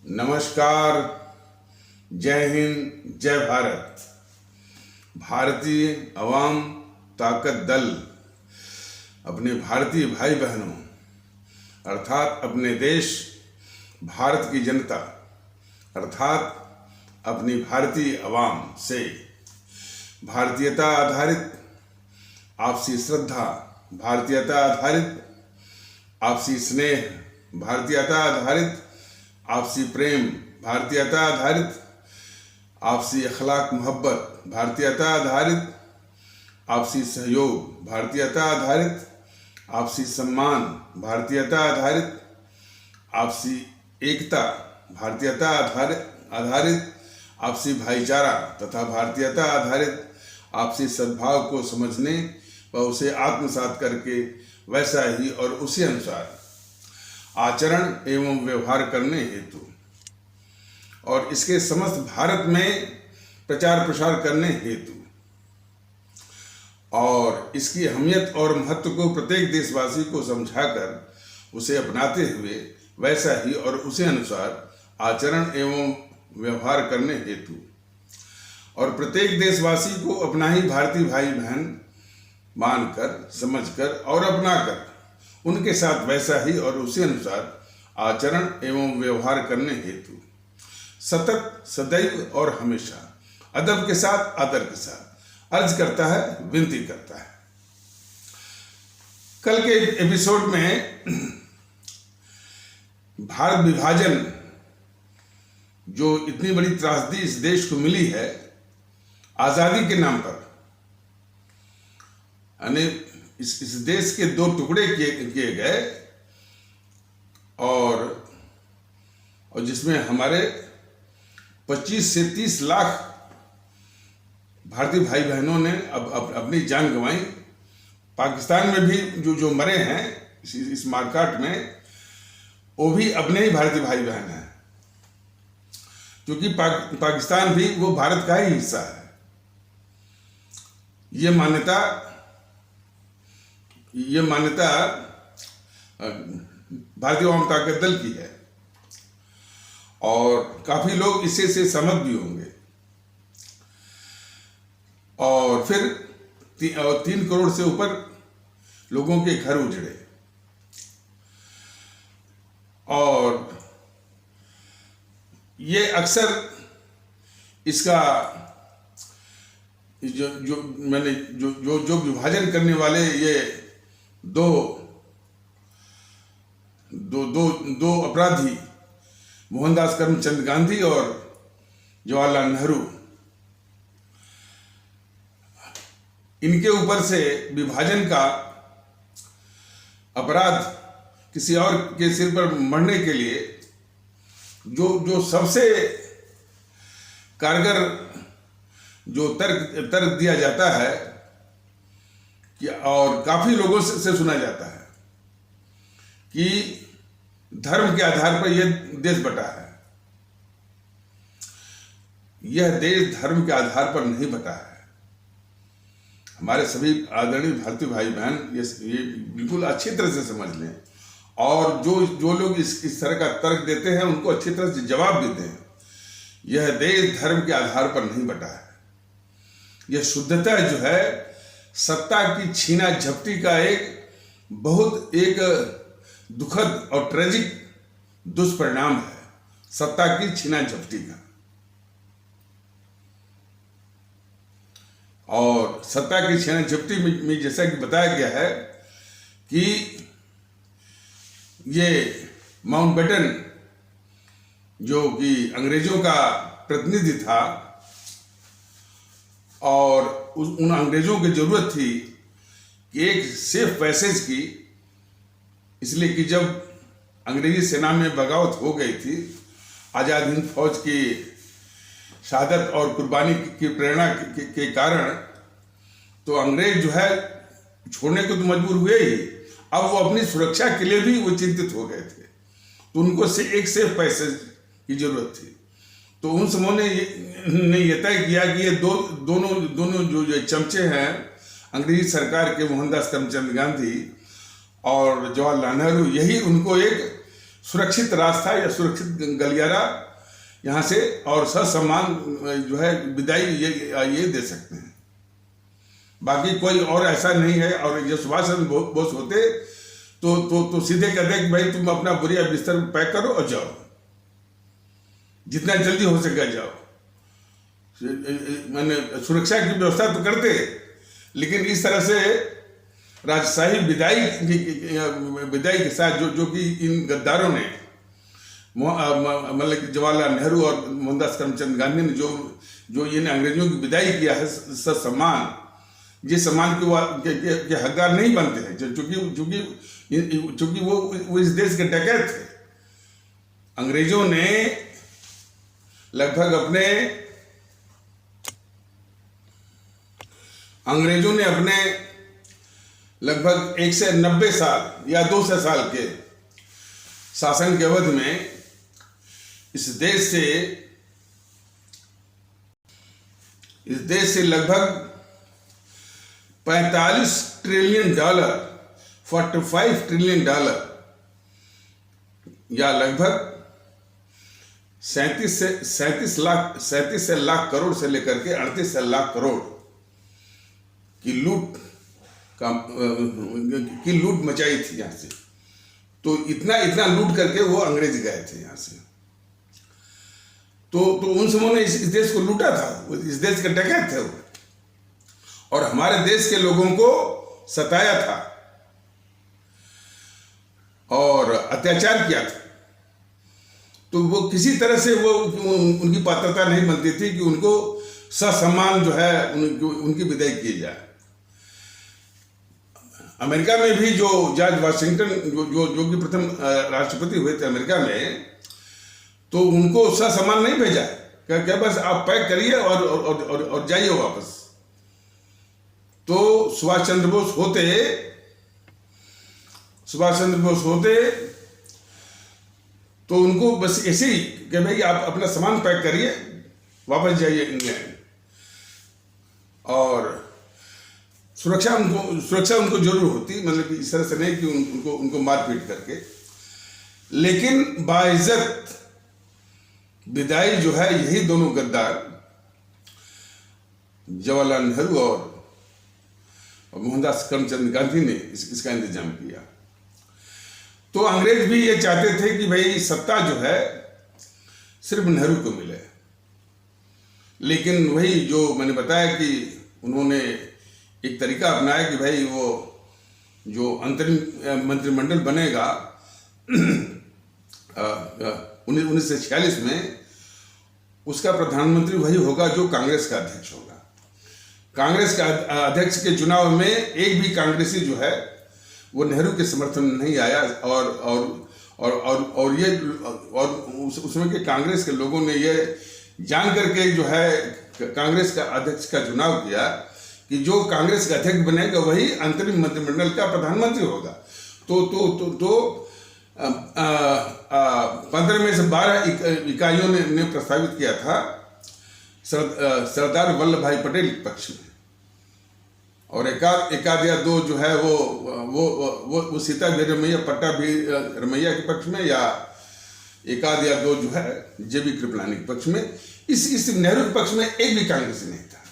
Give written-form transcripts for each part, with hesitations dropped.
नमस्कार, जय हिंद, जय भारत। भारतीय अवाम ताकत दल अपने भारतीय भाई बहनों अर्थात अपने देश भारत की जनता अर्थात अपनी भारतीय अवाम से भारतीयता आधारित आपसी श्रद्धा, भारतीयता आधारित आपसी स्नेह, भारतीयता आधारित आपसी प्रेम, भारतीयता आधारित आपसी अखलाक मोहब्बत, भारतीयता आधारित आपसी सहयोग, भारतीयता आधारित आपसी सम्मान, भारतीयता आधारित आपसी एकता, भारतीयता आधारित आपसी भाईचारा तथा भारतीयता आधारित आपसी सद्भाव को समझने व उसे आत्मसात करके वैसा ही और उसी अनुसार आचरण एवं व्यवहार करने हेतु और इसके समस्त भारत में प्रचार प्रसार करने हेतु और इसकी अहमियत और महत्व को प्रत्येक देशवासी को समझाकर उसे अपनाते हुए वैसा ही और उसी अनुसार आचरण एवं व्यवहार करने हेतु और प्रत्येक देशवासी को अपना ही भारतीय भाई बहन मानकर, समझकर और अपनाकर उनके साथ वैसा ही और उसी अनुसार आचरण एवं व्यवहार करने हेतु सतत, सदैव और हमेशा अदब के साथ, आदर के साथ अर्ज करता है, विनती करता है। कल के एपिसोड में भारत विभाजन जो इतनी बड़ी त्रासदी इस देश को मिली है आजादी के नाम पर, यानी इस देश के दो टुकड़े किए गए और जिसमें हमारे 25 से 30 लाख भारतीय भाई बहनों ने अपनी जान गंवाई। पाकिस्तान में भी जो मरे हैं इस मारकाट में वो भी अपने ही भारतीय भाई बहन हैं, क्योंकि पाकिस्तान भी वो भारत का ही हिस्सा है। ये मान्यता भारतीय अवाम ताकत दल की है और काफी लोग इससे सहमत भी होंगे। और फिर 3 करोड़ से ऊपर लोगों के घर उजड़े और ये अक्सर इसका जो विभाजन करने वाले ये दो अपराधी मोहनदास करमचंद गांधी और जवाहरलाल नेहरू, इनके ऊपर से विभाजन का अपराध किसी और के सिर पर मढ़ने के लिए जो सबसे कारगर जो तर्क दिया जाता है कि और काफी लोगों से सुना जाता है कि धर्म के आधार पर यह देश बटा है। यह देश धर्म के आधार पर नहीं बटा है। हमारे सभी आदरणीय भारतीय भाई बहन ये बिल्कुल अच्छी तरह से समझ लें और जो लोग इस तरह का तर्क देते हैं उनको अच्छी तरह से जवाब भी दें। यह देश धर्म के आधार पर नहीं बटा है। यह शुद्धता जो है सत्ता की छीना झपटी का बहुत दुखद और ट्रेजिक दुष्परिणाम है, सत्ता की छीना झपटी का। और सत्ता की छीना झपटी में जैसा कि बताया गया है कि ये माउंटबेटन जो कि अंग्रेजों का प्रतिनिधि था और उन अंग्रेजों की जरूरत थी कि एक सेफ पैसेज की, इसलिए कि जब अंग्रेजी सेना में बगावत हो गई थी, आज़ाद हिंद फौज की शहादत और कुर्बानी की प्रेरणा के कारण तो अंग्रेज जो है छोड़ने को तो मजबूर हुए ही, अब वो अपनी सुरक्षा के लिए भी वो चिंतित हो गए थे। तो उनको एक सेफ पैसेज की जरूरत थी। तो उन समूह ने ये तय किया कि ये दोनों जो चमचे हैं अंग्रेजी सरकार के, मोहनदास करमचंद गांधी और जवाहरलाल नेहरू, यही उनको एक सुरक्षित रास्ता या सुरक्षित गलियारा यहाँ से और ससम्मान जो है विदाई ये दे सकते हैं। बाकी कोई और ऐसा नहीं है। और जो सुभाष चंद्र बोस होते तो सीधे कहते कि भाई तुम अपना बोरिया बिस्तर पैक करो और जाओ, जितना जल्दी हो सके जाओ। मैंने सुरक्षा की व्यवस्था तो करते, लेकिन इस तरह से राजशाही विदाई के साथ जो कि इन गद्दारों ने मतलब जवाहरलाल नेहरू और मोहनदास करमचंद गांधी ने जो इन अंग्रेजों की विदाई किया है ससम्मान, जिस सम्मान के हकदार नहीं बनते हैं, चूंकि वो इस देश के डकैत थे। अंग्रेजों ने लगभग अपने लगभग 190 साल या 200 साल के शासन के अवधि में इस देश से लगभग $45 ट्रिलियन, $45 ट्रिलियन या लगभग 37 लाख करोड़ से लेकर के 38 लाख करोड़ की लूट मचाई थी यहाँ से। तो इतना लूट करके वो अंग्रेज गए थे यहाँ से। तो उन समूह ने इस देश को लूटा था, इस देश के डकैत थे वो, और हमारे देश के लोगों को सताया था और अत्याचार किया था। तो वो किसी तरह से वो उनकी पात्रता नहीं बनती थी कि उनको ससम्मान जो है उनकी विदाई की जाए। अमेरिका में भी जो जॉर्ज वाशिंगटन जो कि प्रथम राष्ट्रपति हुए थे अमेरिका में, तो उनको ससम्मान नहीं भेजा, क्या बस आप पैक करिए और जाइए वापस। तो सुभाष चंद्र बोस होते तो उनको बस ऐसे ही कि भाई आप अपना सामान पैक करिए, वापस जाइए इंग्लैंड, और सुरक्षा उनको जरूर होती, मतलब कि इस तरह से नहीं कि उनको मारपीट करके, लेकिन बाइज्जत विदाई जो है यही दोनों गद्दार जवाहरलाल नेहरू और मोहनदास करमचंद गांधी ने इसका इंतजाम किया। तो अंग्रेज भी ये चाहते थे कि भाई सत्ता जो है सिर्फ नेहरू को मिले, लेकिन वही जो मैंने बताया कि उन्होंने एक तरीका अपनाया कि भाई वो जो अंतरिम मंत्रिमंडल बनेगा 1946 में, उसका प्रधानमंत्री वही होगा जो कांग्रेस का अध्यक्ष होगा। कांग्रेस का अध्यक्ष के चुनाव में एक भी कांग्रेसी जो है वो नेहरू के समर्थन में नहीं आया, और उसमें के कांग्रेस के लोगों ने ये जान करके जो है कांग्रेस का अध्यक्ष का चुनाव किया कि जो कांग्रेस का अध्यक्ष बनेगा वही अंतरिम मंत्रिमंडल का प्रधानमंत्री होगा। तो 15 में से 12 इकाइयों ने प्रस्तावित किया था सरदार वल्लभ भाई पटेल के पक्ष में, और एकाध या दो जो है वो सीता भी रमैया पट्टा भी रमैया के पक्ष में, या एकाध या दो जो है जेबी कृपलानी के पक्ष में। इस नेहरू के पक्ष में एक भी कांग्रेसी नहीं था।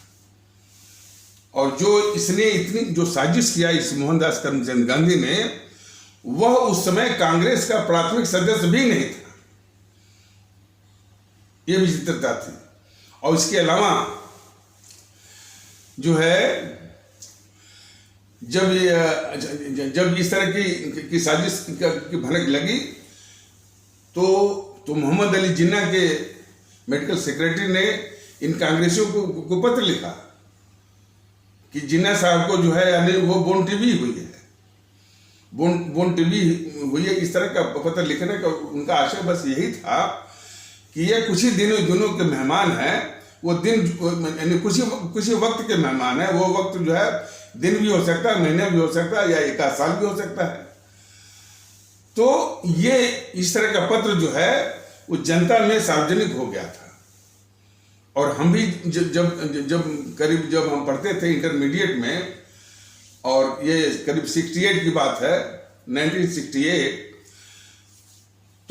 और जो इसने इतनी जो साजिश किया इस मोहनदास करमचंद गांधी ने, वह उस समय कांग्रेस का प्राथमिक सदस्य भी नहीं था। यह विचित्रता थी। और इसके अलावा जो है जब इस तरह की साजिश की भनक लगी, तो मोहम्मद अली जिन्ना के मेडिकल सेक्रेटरी ने इन कांग्रेसियों को पत्र लिखा कि जिन्ना साहब को जो है यानी वो बोन टीबी हुई है, बोन टीबी हुई है। इस तरह का पत्र लिखने का उनका आशय बस यही था कि ये कुछ ही दिनों के मेहमान हैं, वो दिन यानी कुछ ही वक्त के मेहमान हैं। वो वक्त जो है दिन भी हो सकता है, महीने भी हो सकता है, या एक आध साल भी हो सकता है। तो ये इस तरह का पत्र जो है वो जनता में सार्वजनिक हो गया था। और हम भी जब हम पढ़ते थे इंटरमीडिएट में, और ये करीब 68 की बात है, 1968,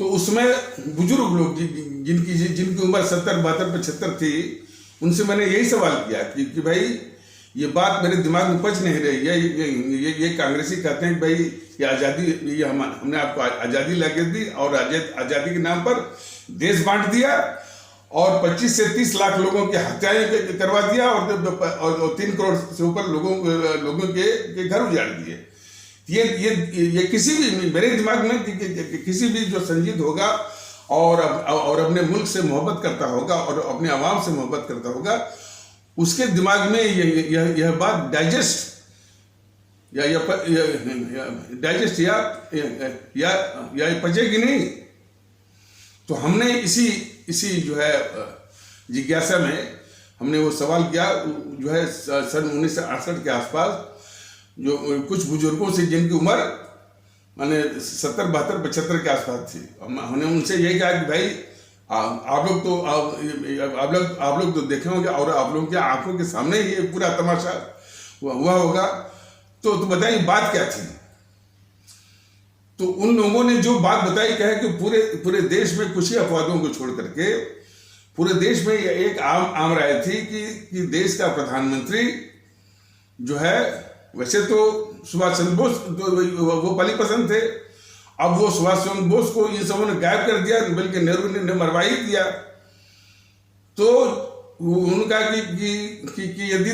तो उसमें बुजुर्ग लोग जिनकी उम्र 70, 72, 75 थी, उनसे मैंने यही सवाल किया कि भाई ये बात मेरे दिमाग में पच नहीं रही है। ये कांग्रेसी कहते हैं कि भाई ये आज़ादी, ये हमने आपको आज़ादी ला के दी और आज़ादी के नाम पर देश बांट दिया और 25 से 30 लाख लोगों की हत्याएं करवा दिया और 3 करोड़ से ऊपर लोगों के घर उजाड़ दिए। ये किसी भी मेरे दिमाग में किसी भी जो संजीद होगा और अपने मुल्क से मोहब्बत करता होगा और अपने आवाम से मोहब्बत करता होगा, उसके दिमाग में यह बात डाइजेस्ट या पचेगी नहीं। तो हमने इसी जो है जिज्ञासा में हमने वो सवाल किया, जो है सन 1968 के आसपास जो कुछ बुजुर्गों से जिनकी उम्र माने 70, 72, 75 के आसपास थी, हमने उनसे यही कहा कि भाई आप लोग तो देखे होंगे और आप लोगों की आंखों के सामने ही ये पूरा तमाशा हुआ होगा, तो बताइए बात क्या थी। तो उन लोगों ने जो बात बताई, कहे कि पूरे देश में कुछ ही अपवादों को छोड़ करके पूरे देश में एक आम राय थी कि देश का प्रधानमंत्री जो है, वैसे तो सुभाष चंद्र बोस तो वो पली पसंद थे, अब वो सुभाष चंद्र बोस को इन सबों ने गायब कर दिया, बल्कि नेहरू ने मरवा ही दिया। तो उनका कि यदि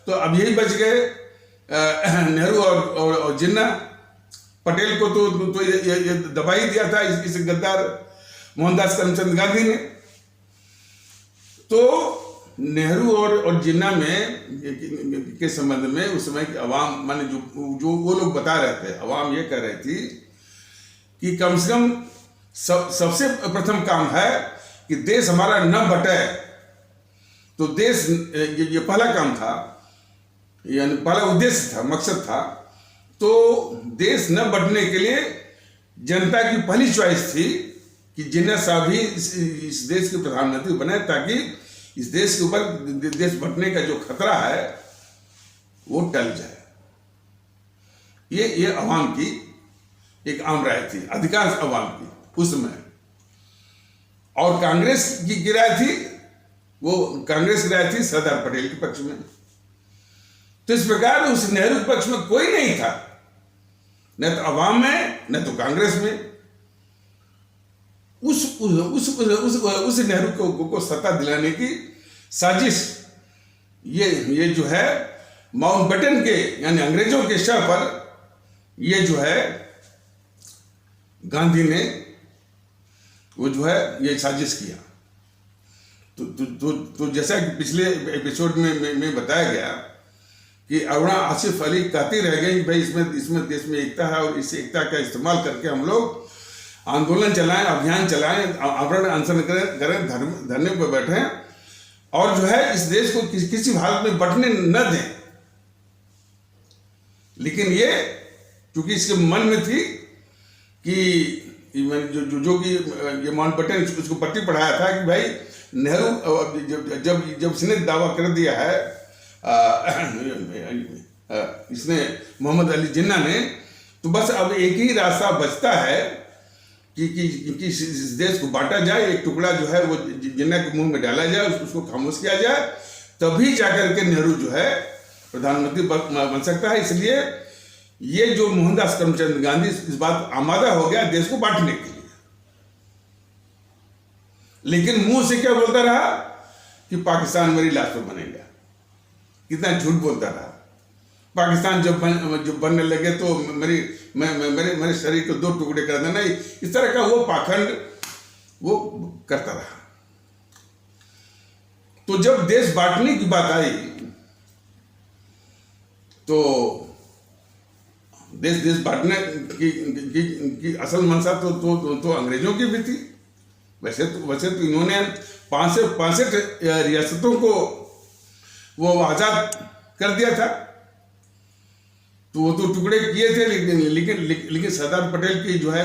तो अब यही बच गए नेहरू और जिन्ना। पटेल को तो ये दबा ही दिया था इस गद्दार मोहनदास करमचंद गांधी ने। तो नेहरू और जिन्ना में के संबंध में उस समय की अवाम, माने जो वो लोग बता रहे थे, अवाम ये कह रही थी कि कम से कम सबसे प्रथम काम है कि देश हमारा न बटे। तो देश, ये पहला काम था, यानी पहला उद्देश्य था, मकसद था। तो देश न बंटने के लिए जनता की पहली चॉइस थी कि जिन्ना साहब ही इस देश के प्रधानमंत्री बने, ताकि इस देश के ऊपर देश बंटने का जो खतरा है वो टल जाए। ये अवाम की एक आम राय थी, अधिकांश अवाम की उस समय। और कांग्रेस की राय थी, वो कांग्रेस की राय थी सरदार पटेल के पक्ष में। तो इस प्रकार उस नेहरू के पक्ष में कोई नहीं था, न तो अवाम में न तो कांग्रेस में। उस नेहरू को सत्ता दिलाने की साजिश ये जो है माउंटबेटन के, यानी अंग्रेजों के शह पर ये जो है गांधी ने वो जो है ये साजिश किया। तो जैसा कि पिछले एपिसोड में बताया गया कि अरुणा आसिफ अली कहती रह गई भाई इसमें देश में एकता है और इस एकता का इस्तेमाल करके हम लोग आंदोलन चलाएं, अभियान चलाएं, आवरण अनशन करें, धरने पर बैठें और जो है इस देश को किसी हालत में बंटने न दें। लेकिन ये क्योंकि इसके मन में थी कि जो कि ये माउंटबेटन उसको पट्टी पढ़ाया था कि भाई नेहरू जब इसने दावा कर दिया है, इसने मोहम्मद अली जिन्ना ने, तो बस अब एक ही रास्ता बचता है कि इस देश को बांटा जाए, एक टुकड़ा जो है वो जिन्ना के मुंह में डाला जाए, उसको खामोश किया जाए, तभी जाकर के नेहरू जो है प्रधानमंत्री बन सकता है। इसलिए ये जो मोहनदास करमचंद गांधी इस बात आमादा हो गया देश को बांटने के लिए। लेकिन मुंह से क्या बोलता रहा कि पाकिस्तान मेरी लाश पर बनेगा। कितना झूठ बोलता रहा। पाकिस्तान जब बनने लगे तो मेरे शरीर को 2 टुकड़े कर देना, इस तरह का वो पाखंड वो करता रहा। तो जब देश बांटने की बात आई तो देश बांटने की असल मंशा तो अंग्रेजों की भी थी। वैसे तो इन्होंने 5 से 65 रियासतों को वो आजाद कर दिया था, तो वो तो टुकड़े किए थे। लेकिन सरदार पटेल की जो है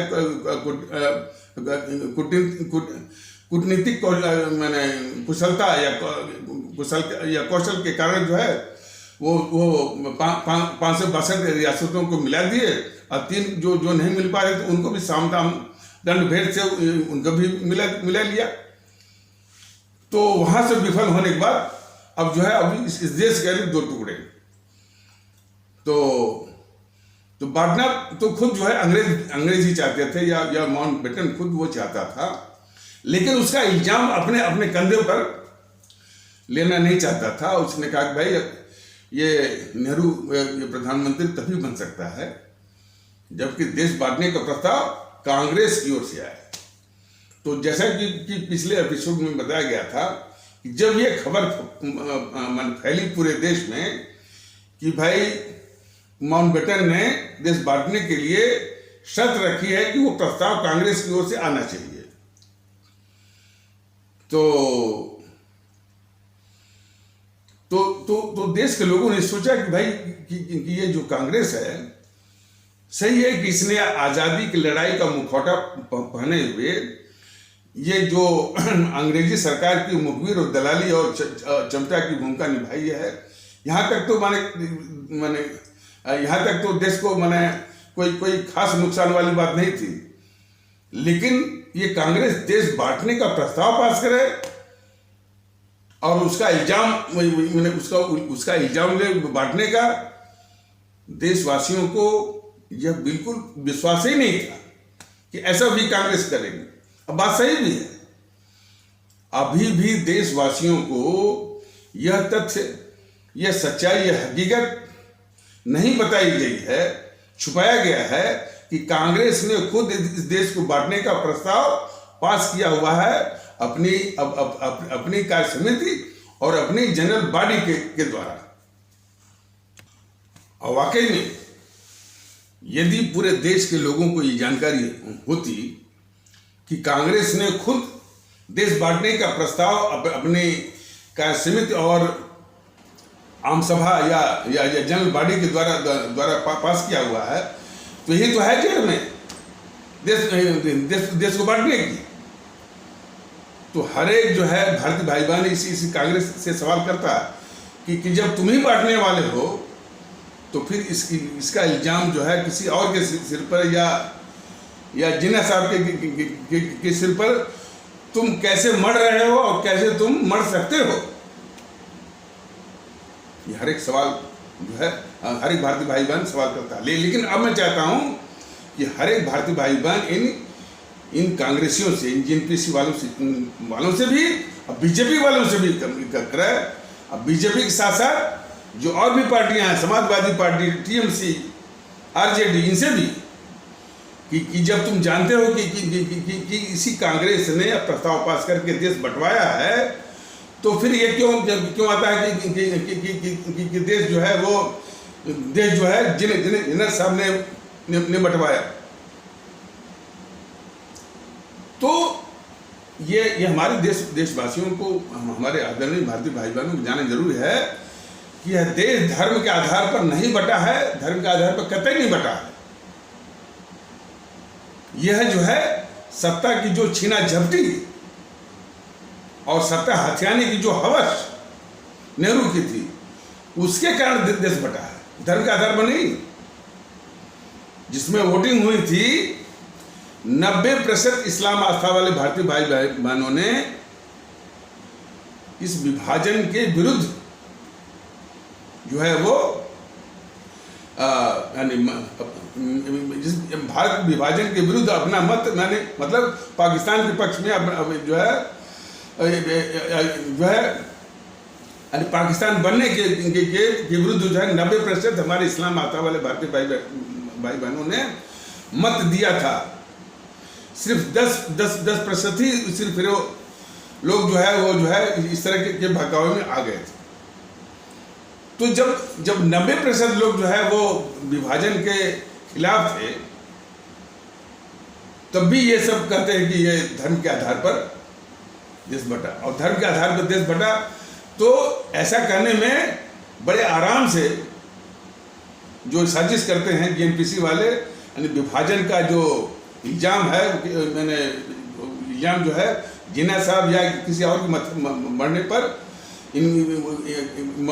कूटनीतिक मैंने कुशलता या कौशल के कारण जो है वो 5 से 62 रियासतों को मिला दिए और 3 जो नहीं मिल पा रहे थे उनको भी साम दाम दंड भेद से उनको भी मिला लिया। तो वहां से विफल होने के बाद अब जो है अभी इस देश के दो टुकड़े। तो बांटना तो खुद जो है अंग्रेज ही चाहते थे, या माउंटबेटन खुद वो चाहता था, लेकिन उसका इल्जाम अपने अपने कंधे पर लेना नहीं चाहता था। उसने कहा कि भाई ये नेहरू ये प्रधानमंत्री तभी बन सकता है जबकि देश बांटने का प्रस्ताव कांग्रेस की ओर से आए। तो जैसा कि पिछले एपिसोड में बताया गया था कि जब ये खबर फैली पूरे देश में कि भाई माउंटबेटन ने देश बांटने के लिए शर्त रखी है कि वो प्रस्ताव कांग्रेस की ओर से आना चाहिए, तो देश के लोगों ने सोचा कि भाई कि ये जो कांग्रेस है सही है कि इसने आजादी की लड़ाई का मुखौटा पहने हुए ये जो अंग्रेजी सरकार की मुखबिर और दलाली और चमचा की भूमिका निभाई है। यहाँ तक तो माने यहाँ तक तो देश को माने कोई खास नुकसान वाली बात नहीं थी, लेकिन ये कांग्रेस देश बांटने का प्रस्ताव पास करे और उसका इल्जाम उसका इल्जाम ले बांटने का, देशवासियों को यह बिल्कुल विश्वास ही नहीं था कि ऐसा भी कांग्रेस करेगी। अब बात सही भी है, अभी भी देशवासियों को यह तथ्य, यह सच्चाई, यह हकीकत नहीं बताई गई है, छुपाया गया है कि कांग्रेस ने खुद इस देश को बांटने का प्रस्ताव पास किया हुआ है अपनी कार्य समिति और अपनी जनरल बॉडी के द्वारा। और वाकई में यदि पूरे देश के लोगों को ये जानकारी होती कि कांग्रेस ने खुद देश बांटने का प्रस्ताव अपनी कार्य समिति और आम सभा या जनरल बॉडी के द्वारा पास किया हुआ है, तो यही तो है जेल में देश को बांटने की। तो हर एक जो है भारतीय भाई बहन इसी कांग्रेस से सवाल करता है कि जब तुम ही बांटने वाले हो तो फिर इसका इल्जाम जो है किसी और के सिर पर या जिन्ना साहब के सिर पर तुम कैसे मर रहे हो और कैसे तुम मर सकते हो। ये हर एक सवाल जो है हर एक भारतीय भाई बहन सवाल करता है। लेकिन अब मैं चाहता हूं कि हर एक भारतीय भाई बहन इन कांग्रेसियों से, इन जेएनपीसी वालों से भी, अब बीजेपी वालों से भी करे। अब बीजेपी के साथ साथ जो और भी पार्टियां हैं, समाजवादी पार्टी, टीएमसी, आरजेडी, इनसे भी कि जब तुम जानते हो कि इसी कांग्रेस ने प्रस्ताव पास करके देश बंटवाया है, तो फिर ये क्यों आता है कि देश जो है वो देश जो है जिन्हें साहब ने बंटवाया। तो ये हमारे देशवासियों को, हमारे आदरणीय भारतीय भाई बहनों को जानना जरूरी है कि यह देश धर्म के आधार पर नहीं बटा है, धर्म के आधार पर कतई नहीं बटा है। यह जो है सत्ता की जो छीना झपटी और सत्ता हथियाने की जो हवस नेहरू की थी, उसके कारण देश बटा है, धर्म के आधार पर नहीं। जिसमें वोटिंग हुई थी 90% इस्लाम आस्था वाले भारतीय भाई बहनों ने इस विभाजन के विरुद्ध जो है वो यानी भारत विभाजन के विरुद्ध अपना मत मतलब पाकिस्तान के पक्ष में जो है यानी पाकिस्तान बनने के विरुद्ध जो है 90% हमारे इस्लाम आस्था वाले भारतीय भाई बहनों ने मत दिया था। सिर्फ 10% ही सिर्फ लोग जो है वो जो है इस तरह के भड़कावे में आ गए थे। तो जब 90% लोग जो है वो विभाजन के खिलाफ थे, तब भी ये सब कहते हैं कि ये धर्म के आधार पर देश बटा, और धर्म के आधार पर देश बटा। तो ऐसा करने में बड़े आराम से जो साजिश करते हैं जेएनपीसी वाले, यानी विभाजन का जो इल्जाम है, मैंने इल्जाम जो है जिन्ना साहब या किसी और की मरने पर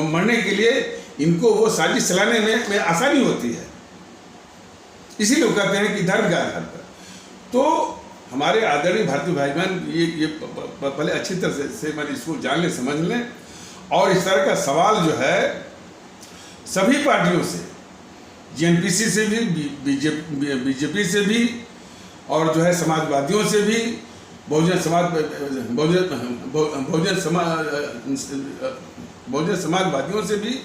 मरने के लिए इनको वो साजिश चलाने में आसानी होती है, इसीलिए वो कहते हैं कि धर्म के आधार पर। तो हमारे आदरणीय भारतीय भाई बहन ये पहले अच्छी तरह से मैंने इसको जान लें, समझ लें। और इस तरह का सवाल जो है सभी पार्टियों से, जीएनपीसी से भी, बीजेपी से भी, और जो है समाजवादियों से भी, बहुजन समाजवादियों से भी,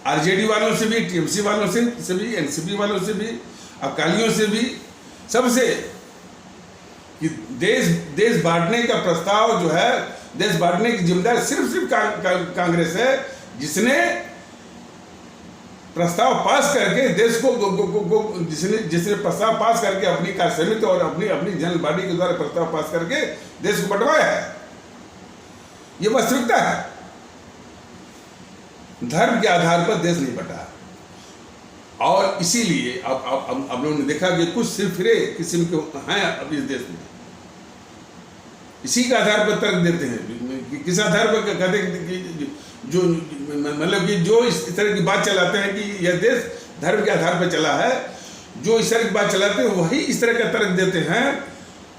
आरजेडी वालों से भी, टीएमसी वालों से भी, एनसीपी वालों से भी, अकालियों से भी, सबसे कि देश बांटने का प्रस्ताव जो है, देश बांटने की जिम्मेदारी सिर्फ कांग्रेस है, जिसने प्रस्ताव पास करके देश को जिसने प्रस्ताव पास करके अपनी कार्यसमिति और अपनी जनरल बॉडी के द्वारा प्रस्ताव पास करके देश को बंटवाया है। ये वास्तविकता है। धर्म के आधार पर देश नहीं बटा, और इसीलिए अब लोगों ने देखा कि कुछ सिरफिरे किस्म के हैं अब इस देश में, इसी के आधार पर तर्क देते हैं। किस आधार पर कहते हैं कि जो मतलब कि जो इस तरह की बात चलाते हैं कि यह देश धर्म के आधार पर चला है, जो इस तरह की बात चलाते हैं वही इस तरह का तर्क देते हैं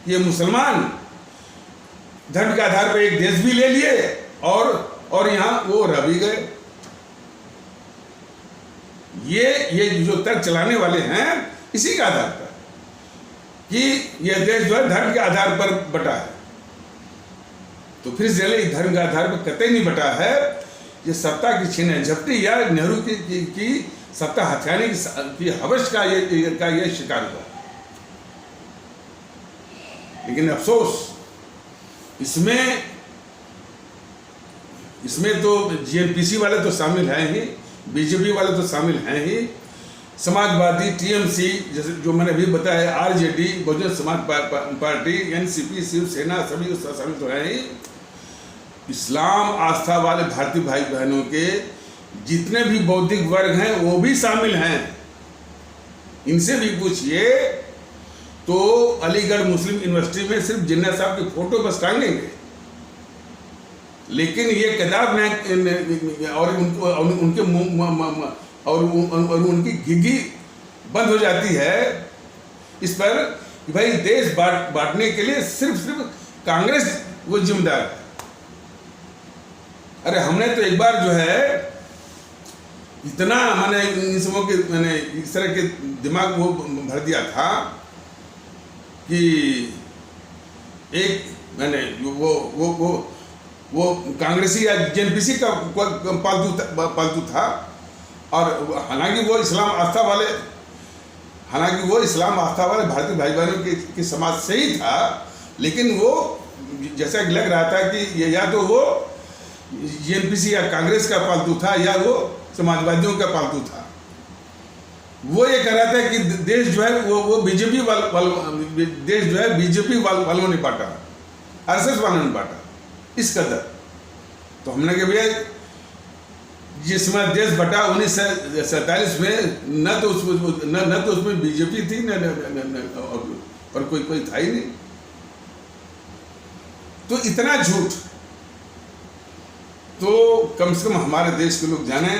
कि मुसलमान धर्म के आधार पर एक देश भी ले लिए और यहाँ वो रह भी गए। ये जो तर्क चलाने वाले हैं इसी के आधार पर कि यह देश जो है धर्म के आधार पर बटा है, तो फिर चले धर्म के आधार पर कतई नहीं बटा है। ये सत्ता की छीन झपटी या नेहरू की सत्ता हथियाने की हवस का ये शिकार हुआ। लेकिन अफसोस इसमें तो जीएनपीसी वाले तो शामिल हैं ही, बीजेपी वाले तो शामिल हैं ही, समाजवादी, टीएमसी, जैसे जो मैंने अभी बताया, RJD, Bahujan Samaj party, NCP, Shiv Sena, सभी शामिल तो हैं ही। इस्लाम आस्था वाले भारतीय भाई बहनों के जितने भी बौद्धिक वर्ग हैं वो भी शामिल हैं। इनसे भी पूछिए तो अलीगढ़ मुस्लिम यूनिवर्सिटी में सिर्फ जिन्ना साहब की फोटो बस टांगेंगे, लेकिन ये किताब नहीं, और उनके और उनकी घिघी बंद हो जाती है इस पर कि भाई देश बांटने के लिए सिर्फ कांग्रेस वो जिम्मेदार है। अरे हमने तो एक बार जो है इतना मैंने इन सबों के मैंने इस तरह के दिमाग वो भर दिया था कि एक मैंने वो कांग्रेसी या जेएनपीसी का पालतू था, और हालांकि वो इस्लाम आस्था वाले भारतीय भाई बहनों के समाज से ही था, लेकिन वो जैसा लग रहा था कि या तो वो जेएनपीसी या कांग्रेस का पालतू था या वो समाजवादियों का पालतू था। वो ये कह रहा था कि देश जो है वो बीजेपी वालों ने बांटा, आरएसएस वालों ने बांटा इस कदर। तो हमने कहा भैया जिसमें देश बटा 1947 में न तो उसमें बीजेपी थी न और कोई था ही नहीं। तो इतना झूठ तो कम से कम हमारे देश के लोग जाने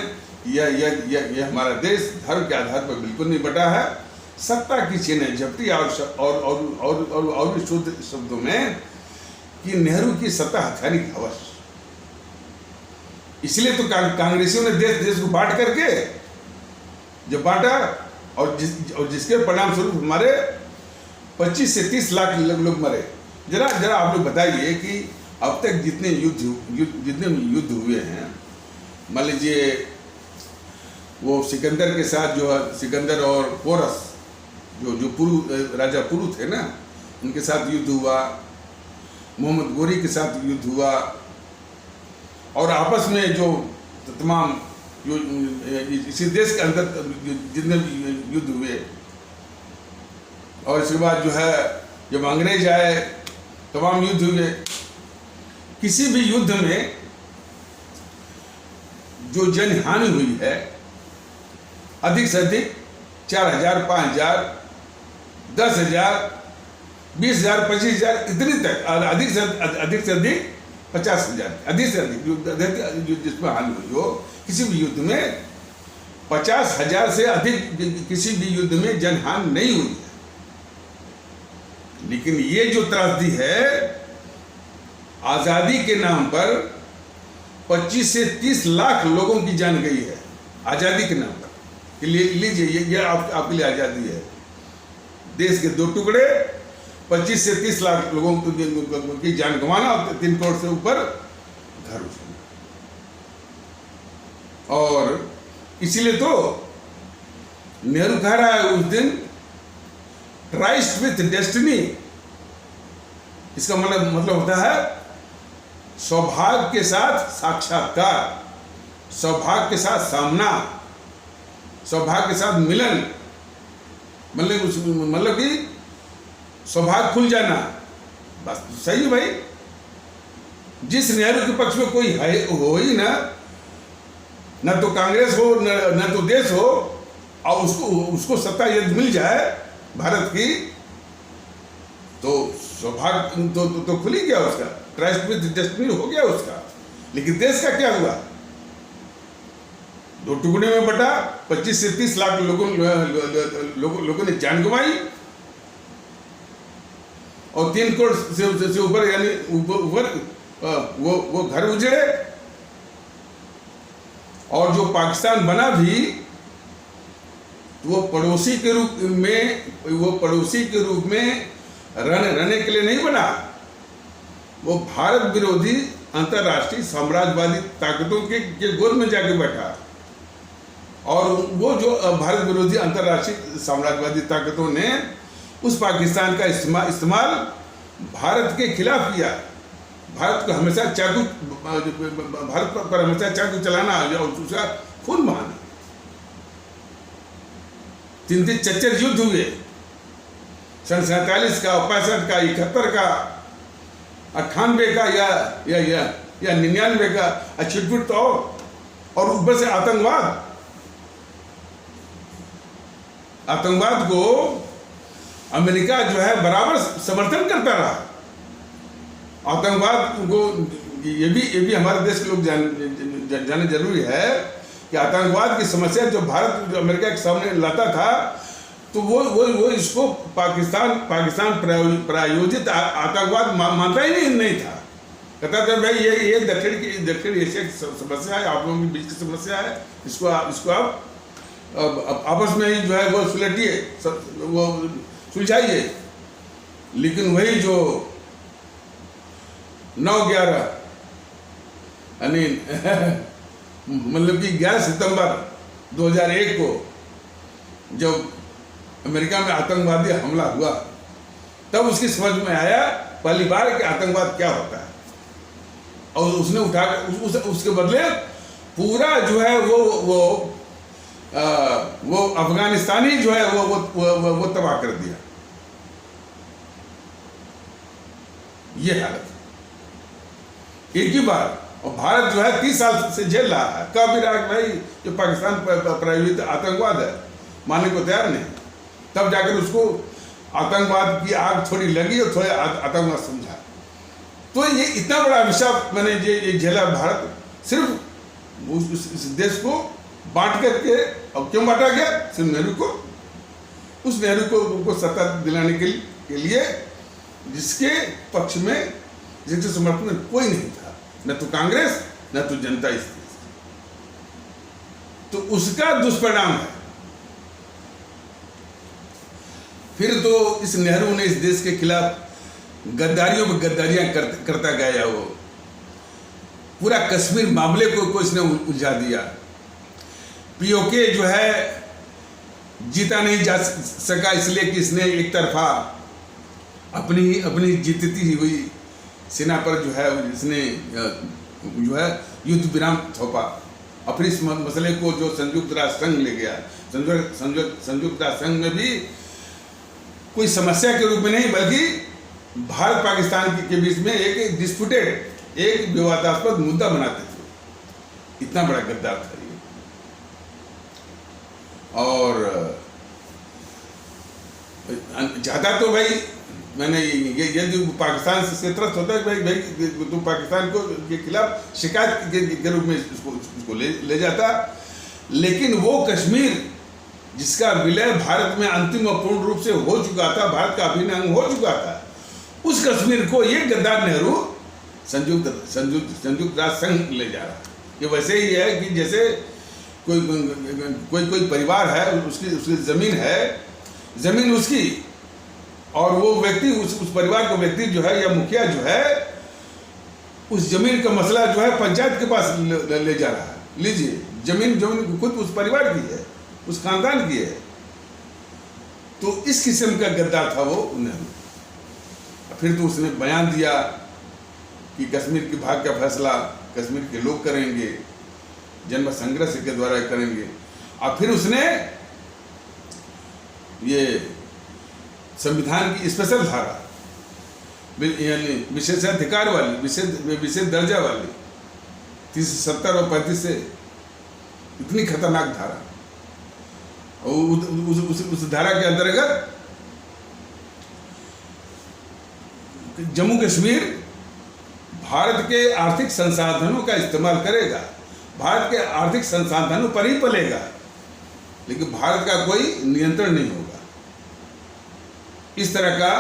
यह हमारा देश धर्म के आधार पर बिल्कुल नहीं बटा है। सत्ता की छीन झपटी और शुद्ध शब्दों में कि नेहरू की सत्ता हथियाने की हवस। इसलिए तो कांग्रेसियों ने देश को बांट करके जब बांटा और जिसके परिणाम स्वरूप हमारे 25 से 30 लाख लोग मरे। जरा आप लोग बताइए कि अब तक जितने युद्ध हुए हैं, मान लीजिए वो सिकंदर के साथ जो सिकंदर और पोरस जो राजा पुरु थे ना, उनके साथ युद्ध हुआ, मोहम्मद गोरी के साथ युद्ध हुआ, और आपस में जो तमाम इसी देश के अंदर जितने युद्ध हुए, और इसके बाद जो है जब अंग्रेज आए तमाम युद्ध हुए। किसी भी युद्ध में जो जनहानि हुई है अधिक से अधिक 4000, 5000, 10,000, 20,000, 25,000 इतनी तक, अधिक से अधिक 50,000, अधिक से अधिक जिसमें हानि हुई हो किसी भी युद्ध में 50,000 से अधिक किसी भी युद्ध में जनहानि नहीं हुई है। लेकिन ये जो त्रासदी है, आजादी के नाम पर 25 से 30 लाख लोगों की जान गई है, आजादी के नाम पर। कि लीजिए ये आपके लिए आजादी है। देश के 2 टुकड़े, 25 से 30 लाख लोगों की जान गंवाना और 3 करोड़ से ऊपर घर उजाड़ना। और इसीलिए तो नेहरू कह रहा है उस दिन, ट्राइस्ट विथ डेस्टिनी। इसका मतलब होता है सौभाग्य के साथ साक्षात्कार, सौभाग्य के साथ सामना, सौभाग्य के साथ मिलन। मतलब कि सौभाग्य खुल जाना। बस सही है भाई। जिस नेहरू के पक्ष में कोई है हो ही ना तो कांग्रेस हो न तो देश हो, और उसको सत्ता यदि मिल जाए भारत की, तो सौभाग्य तो खुल ही गया उसका, ट्रस्ट विद डेस्टिनी हो गया उसका। लेकिन देश का क्या हुआ? 2 टुकड़े में बटा, 25 से 30 लाख लोगों ने जान गंवाई और 3 करोड़ से ऊपर यानी ऊपर वो घर उजड़े। और जो पाकिस्तान बना भी, वो पड़ोसी के रूप में रहने के लिए नहीं बना। वो भारत विरोधी अंतर्राष्ट्रीय साम्राज्यवादी ताकतों के गोद में जाके बैठा। और वो जो भारत विरोधी अंतर्राष्ट्रीय साम्राज्यवादी ताकतों ने उस पाकिस्तान का इस्तेमाल भारत के खिलाफ किया। भारत को हमेशा भारत पर हमेशा चाकू चलाना और उसका खून बहाना। 3 चच्चर युद्ध हुए, सन 47 का, 65 का, 71 का, 98 का या 99 का, छिटपुट और ऊपर से आतंकवाद को अमेरिका जो है बराबर समर्थन करता रहा। आतंकवाद को ये भी हमारे देश के लोग जाने जरूरी है कि आतंकवाद की समस्या जो अमेरिका के सामने लाता था, तो वो इसको पाकिस्तान प्रायोजित आतंकवाद मानता ही नहीं था। कहता था भाई ये दक्षिण एशिया की समस्या है, आप लोगों के बीच की समस्या है, इसको आप आपस में ही जो है वो सुलझिए, वो सुलझाइए। लेकिन वही जो 9/11 यानी मतलब कि 11 सितंबर 2001 को जब अमेरिका में आतंकवादी हमला हुआ, तब उसकी समझ में आया पहली बार कि आतंकवाद क्या होता है। और उसने उसके बदले पूरा जो है वो अफगानिस्तानी जो है वो तबाह कर दिया। ये हालत एक ही बार। और भारत जो है 30 साल से झेल रहा है। कब भी रहा भाई जो पाकिस्तान प्रायोजित आतंकवाद है, मानने को तैयार नहीं। तब जाकर उसको आतंकवाद की आग थोड़ी लगी और थोड़ा आतंकवाद समझा। तो ये इतना बड़ा अभिशाप मैंने ये झेला भारत, सिर्फ उस देश को बांट करके। और क्यों बांटा गया? सिर्फ नेहरू को, उस नेहरू को सत्ता दिलाने के लिए जिसके पक्ष में, जिसके समर्थन में कोई नहीं था, न तो कांग्रेस न तो जनता इस देश। तो उसका दुष्परिणाम है। फिर तो इस नेहरू ने इस देश के खिलाफ गद्दारियों पर गद्दारियां करता गया। वो पूरा कश्मीर मामले को इसने उलझा दिया। पीओके जो है जीता नहीं जा सका, इसलिए कि इसने एक तरफा अपनी जीतती हुई सेना पर जो है इसने जो है युद्ध विराम थोपा। और फिर इस मसले को जो संयुक्त राष्ट्र संघ ले गया, संयुक्त राष्ट्र संघ में भी कोई समस्या के रूप में नहीं, बल्कि भारत पाकिस्तान के बीच में एक डिस्प्यूटेड, एक विवादास्पद मुद्दा बनाते थे। इतना बड़ा गद्दार था ये। और चाहता तो भाई मैंने ये जो पाकिस्तान से त्रस्त होता है भाई तो पाकिस्तान को के खिलाफ शिकायत के रूप में उसको ले जाता। लेकिन वो कश्मीर जिसका विलय भारत में अंतिम और पूर्ण रूप से हो चुका था, भारत का अभिन्न अंग हो चुका था, उस कश्मीर को ये गद्दार नेहरू संयुक्त राष्ट्र संघ ले जा रहा है। ये वैसे ही है कि जैसे कोई परिवार है, उसकी जमीन है, जमीन उसकी, और वो व्यक्ति उस परिवार का व्यक्ति जो है या मुखिया जो है, उस जमीन का मसला जो है पंचायत के पास ले जा रहा है। लीजिए, जमीन खुद उस परिवार की है, उस खानदान की है। तो इस किस्म का गद्दार था वो नेहरू। फिर तो उसने बयान दिया कि कश्मीर की भाग का फैसला कश्मीर के लोग करेंगे, जन्म संग्रह के द्वारा करेंगे। और फिर उसने ये संविधान की स्पेशल धारा, यानी विशेषाधिकार वाली, विशेष दर्जा वाली 370 और 35 से, इतनी खतरनाक धारा, और उस धारा के अंतर्गत जम्मू कश्मीर भारत के आर्थिक संसाधनों का इस्तेमाल करेगा, भारत के आर्थिक संसाधनों पर ही पलेगा, लेकिन भारत का कोई नियंत्रण नहीं होगा। इस तरह का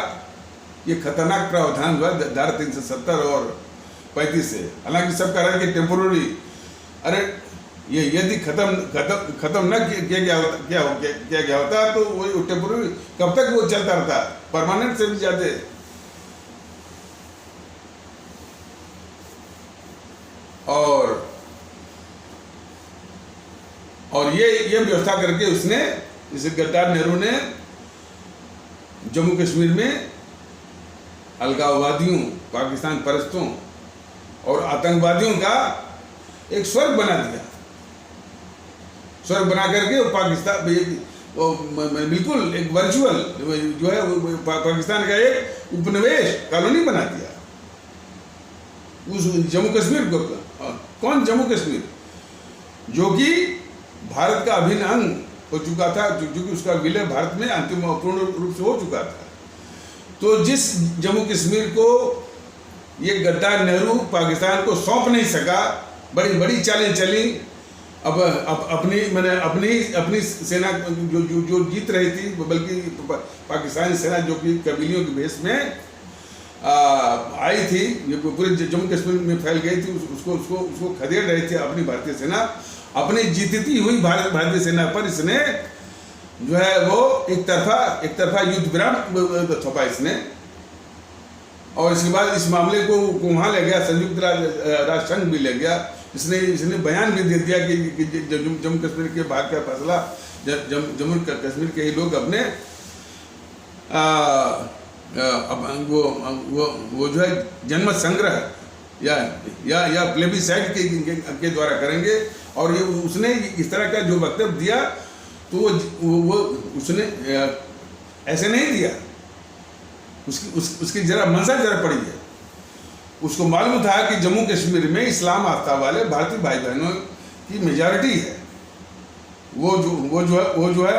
ये खतरनाक प्रावधान हुआ धारा 370 और 35 से। हालांकि सब कह रहे हैं कि टेम्पोररी, अरे ये यदि खत्म न किया गया होता तो वो टेम्पोररी कब तक वो चलता रहता, परमानेंट से भी ज्यादा। और ये व्यवस्था करके उसने, इस गद्दार नेहरू ने जम्मू कश्मीर में अलगाववादियों, पाकिस्तान परस्तों और आतंकवादियों का एक स्वर्ग बना दिया। स्वर्ग बना करके वो पाकिस्तान बिल्कुल एक वर्चुअल जो है पाकिस्तान का एक उपनिवेश कॉलोनी बना दिया उस जम्मू कश्मीर को। कौन? जम्मू कश्मीर, जो कि भारत का अभिन्न अंग हो चुका था, क्योंकि उसका विलय भारत में अंतिम और पूर्ण रूप से हो चुका था। तो जिस जम्मू कश्मीर को ये गद्दार नेहरू पाकिस्तान को सौंप नहीं सका, बड़ी बड़ी चालें चली। अब अपनी सेना जो जीत रही थी, बल्कि पाकिस्तानी सेना जो कि कबीलियों के भेष में आई थी, पूरे जम्मू कश्मीर में फैल गई थी, उसको खदेड़ रही थी अपनी भारतीय सेना। अपनी जीतती हुई भारतीय सेना पर इसने जो है वो एक तरफा युद्ध विराम थोपा इसने। और इसके बाद इस मामले को वहाँ ले गया, संयुक्त राष्ट्र संघ भी ले गया। इसने बयान भी दे दिया कि जम्मू कश्मीर के भाग का फैसला जम्मू कश्मीर के ही लोग अपने वो जो है जनमत संग्रह या प्लेबिसाइट के द्वारा करेंगे। और ये उसने इस तरह का जो वक्तव्य दिया, तो वो उसने ऐसे नहीं दिया, उसकी जरा मंशा जरा पड़ी है। उसको मालूम था कि जम्मू कश्मीर में इस्लाम आस्था वाले भारतीय भाई बहनों की मेजॉरिटी है, वो जो है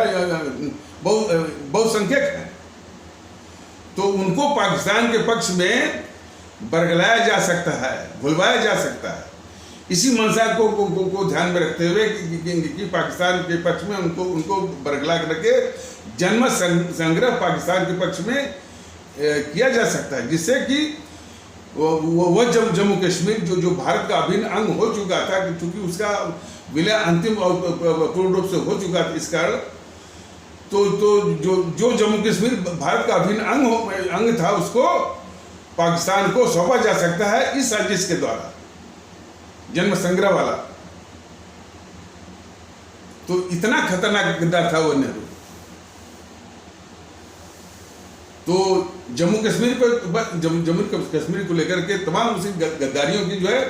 बहुसंख्यक है। तो उनको पाकिस्तान के पक्ष में बरगलाया जा सकता है, भुलवाया जा सकता है। इसी मंशा को ध्यान में रखते हुए कि पाकिस्तान के पक्ष में उनको बरगला करके जनमत संग्रह पाकिस्तान के पक्ष में किया जा सकता है, जिससे कि वो जम्मू कश्मीर जो भारत का अभिन्न अंग हो चुका था, क्योंकि उसका विलय अंतिम और पूर्ण रूप से हो चुका था, इस कारण तो जो जम्मू कश्मीर भारत का अभिन्न अंग था, उसको पाकिस्तान को सौंपा जा सकता है इस साजिश के द्वारा, जन्म संग्रह वाला। तो इतना खतरनाक गद्दार था वो नेहरू। तो जम्मू कश्मीर को लेकर के तमाम उसी गद्दारियों की जो है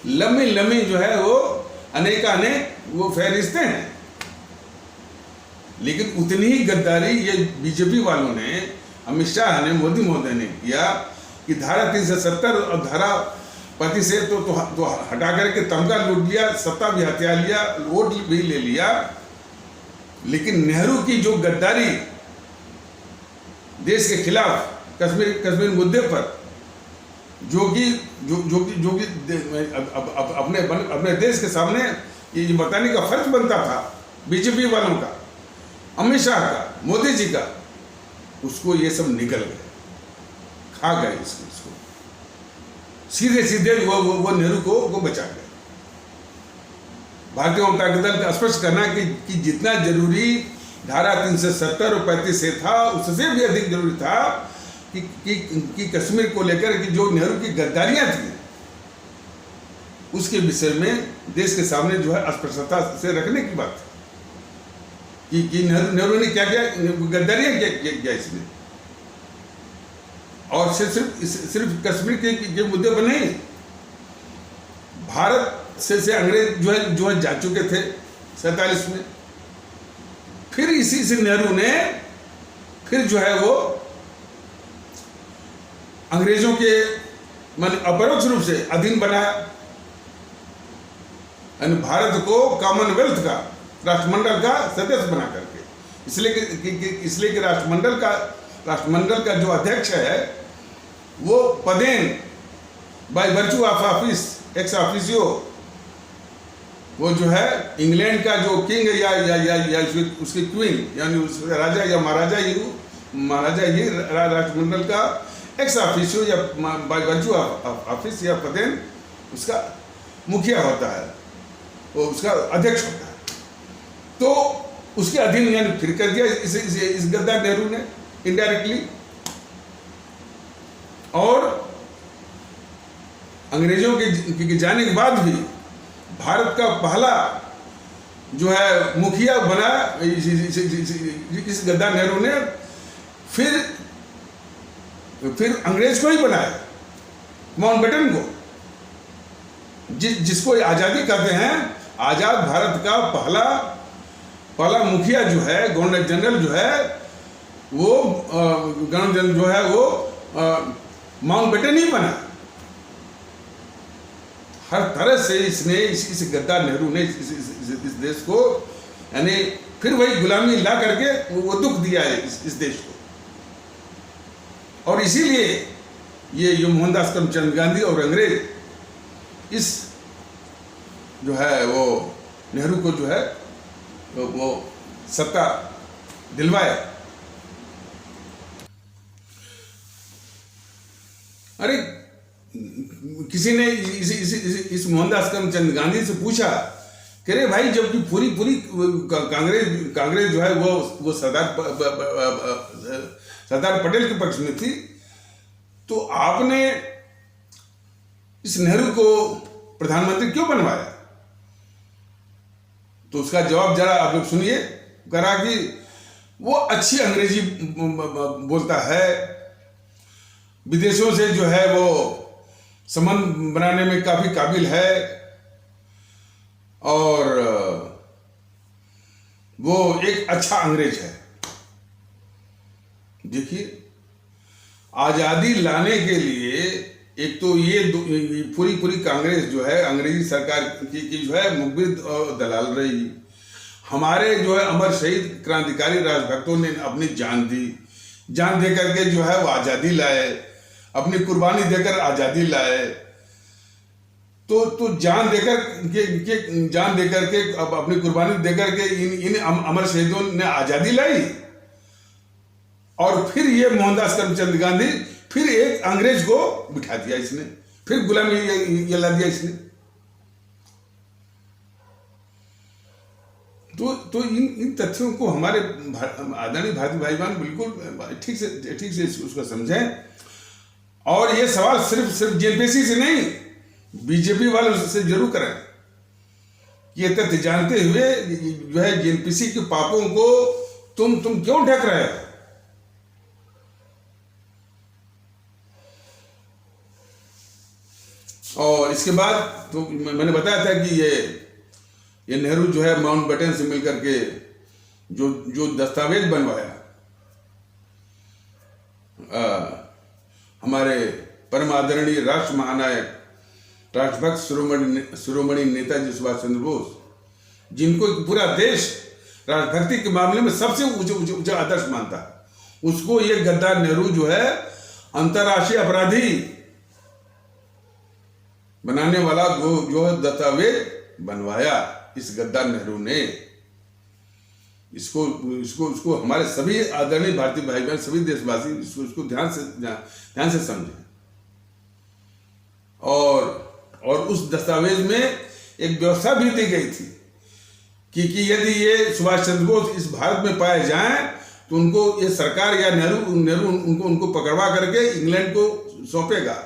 लंबी जो है वो अनेक वो फहरिस्तें हैं। लेकिन उतनी ही गद्दारी ये बीजेपी वालों ने, अमित शाह ने, मोदी महोदय ने किया कि धारा 370 और धारा 35 से तो हटा करके तमगा लूट लिया, सत्ता भी हथिया लिया, वोट भी ले लिया। लेकिन नेहरू की जो गद्दारी देश के खिलाफ कश्मीर मुद्दे पर, जो कि अपने देश के सामने ये बताने का फर्ज बनता था बीजेपी वालों का अमित शाह का, मोदी जी का, उसको ये सब निकल गए, खा गए इसको सीधे सीधे वो नेहरू को बचा गए। भारतीय जनता दल का स्पष्ट करना कि जितना जरूरी धारा 370 और 35 से था, उससे भी अधिक जरूरी था कि कश्मीर को लेकर कि जो नेहरू की गद्दारियां थी उसके विषय में देश के सामने जो है स्पष्टता से रखने की बात कि नेहरू ने क्या किया, गद्दारियां क्या इसने। और सिर्फ कश्मीर के मुद्दे पर नहीं, भारत से अंग्रेज जो है जा चुके थे 47 में। फिर इसी से नेहरू ने फिर जो है वो अंग्रेजों के मान अपरोक्ष रूप से अधीन बनाया, यानी भारत को कॉमनवेल्थ का, राष्ट्रमंडल का सदस्य बना करके। इसलिए कि राष्ट्रमंडल का जो अध्यक्ष है वो पदेन by virtue of office ex officio, वो जो है इंग्लैंड का जो किंग या उसकी क्वीन यानी उसका राजा या महाराजा ये राष्ट्रमंडल का एक्स ऑफिसियो या बाय वर्चू ऑफ ऑफिस या पदेन उसका मुखिया होता है, वो उसका अध्यक्ष होता है। तो उसके अधीन यानी फिर कर दिया इस गद्दार नेहरू ने इनडायरेक्टली। और अंग्रेजों के जाने के बाद भी भारत का पहला जो है मुखिया बना इस गद्दार नेहरू ने, फिर अंग्रेज को ही बनाया, माउंटबेटन को, जिसको आजादी कहते हैं। आजाद भारत का पहला मुखिया जो है, गवर्नर जनरल जो है वो गवर्नर जनरल जो है वो माउंटबेटन ही बना। हर तरह से इसने इस गद्दार नेहरू ने इस देश को, यानी फिर वही गुलामी ला करके वो दुख दिया है इस देश को। और इसीलिए ये मोहनदास करमचंद गांधी और अंग्रेज इस जो है वो नेहरू को जो है वो सत्ता दिलवाए। अरे किसी ने इस मोहनदास करमचंद गांधी से पूछा कि अरे भाई, जबकि पूरी कांग्रेस जो है वो सरदार पटेल के पक्ष में थी, तो आपने इस नेहरू को प्रधानमंत्री क्यों बनवाया? तो उसका जवाब जरा आप लोग सुनिए। करा कि वो अच्छी अंग्रेजी बोलता है, विदेशों से जो है वो संबंध बनाने में काफी काबिल है, और वो एक अच्छा अंग्रेज है। देखिए, आजादी लाने के लिए एक तो ये पूरी कांग्रेस जो है अंग्रेजी सरकार की जो है मुखबिर और दलाल रही। हमारे जो है अमर शहीद क्रांतिकारी राजभक्तों ने अपनी जान दी, जान दे करके जो है वो आजादी लाए, अपनी कुर्बानी देकर आजादी लाए। तो जान देकर के अब अपनी कुर्बानी देकर के इन अमर शहीदों ने आजादी लाई। और फिर ये मोहनदास करमचंद गांधी फिर एक अंग्रेज को बिठा दिया इसने, फिर गुलामी ये ला दिया इसने। तो इन तथ्यों को हमारे आदरणीय भारतीय भाई बहन बिल्कुल ठीक से उसको समझें। और ये सवाल सिर्फ जेएनपीसी से नहीं, बीजेपी वालों से जरूर करें। ये तथ्य जानते हुए जो है जेएनपीसी के पापों को तुम क्यों ढक रहे हो? और इसके बाद तो मैंने बताया था कि ये नेहरू जो है माउंटबेटन से मिलकर के जो दस्तावेज बनवाया, हमारे परम आदरणीय राष्ट्र महानायक राष्ट्रभक्त शिरोमणि नेताजी सुभाष चंद्र बोस, जिनको पूरा देश राष्ट्रभक्ति के मामले में सबसे ऊंचा आदर्श मानता है, उसको ये गद्दार नेहरू जो है अंतर्राष्ट्रीय अपराधी बनाने वाला जो दस्तावेज बनवाया इस गद्दार नेहरू ने। इसको इसको इसको हमारे सभी आदरणीय भारतीय भाई बहन, सभी देशवासी इसको ध्यान से समझें। और उस दस्तावेज में एक व्यवस्था भी दी गई थी कि यदि ये सुभाष चंद्र बोस इस भारत में पाए जाएं तो उनको ये सरकार या नेहरू उनको पकड़वा करके इंग्लैंड को सौंपेगा।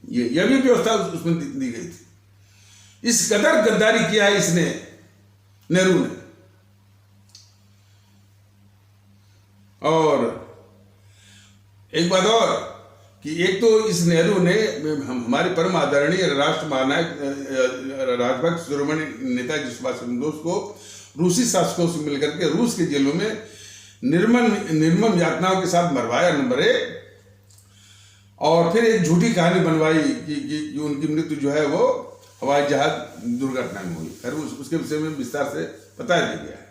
यह भी व्यवस्था उसमें दी गई थी। इस कदर गद्दारी किया है इसने, नेहरू ने। और एक बात और कि एक तो इस नेहरू ने हमारे परम आदरणीय राष्ट्र महानायक राजभक्त शिरोमणि नेताजी सुभाष चंद्र बोस को रूसी शासकों से मिलकर के रूस के जेलों में निर्मम यातनाओं के साथ मरवाया, नंबर 1। और फिर एक झूठी कहानी बनवाई कि उनकी मृत्यु जो है वो हवाई जहाज दुर्घटना में हुई। खैर उसके विषय में विस्तार से बता दिया गया है।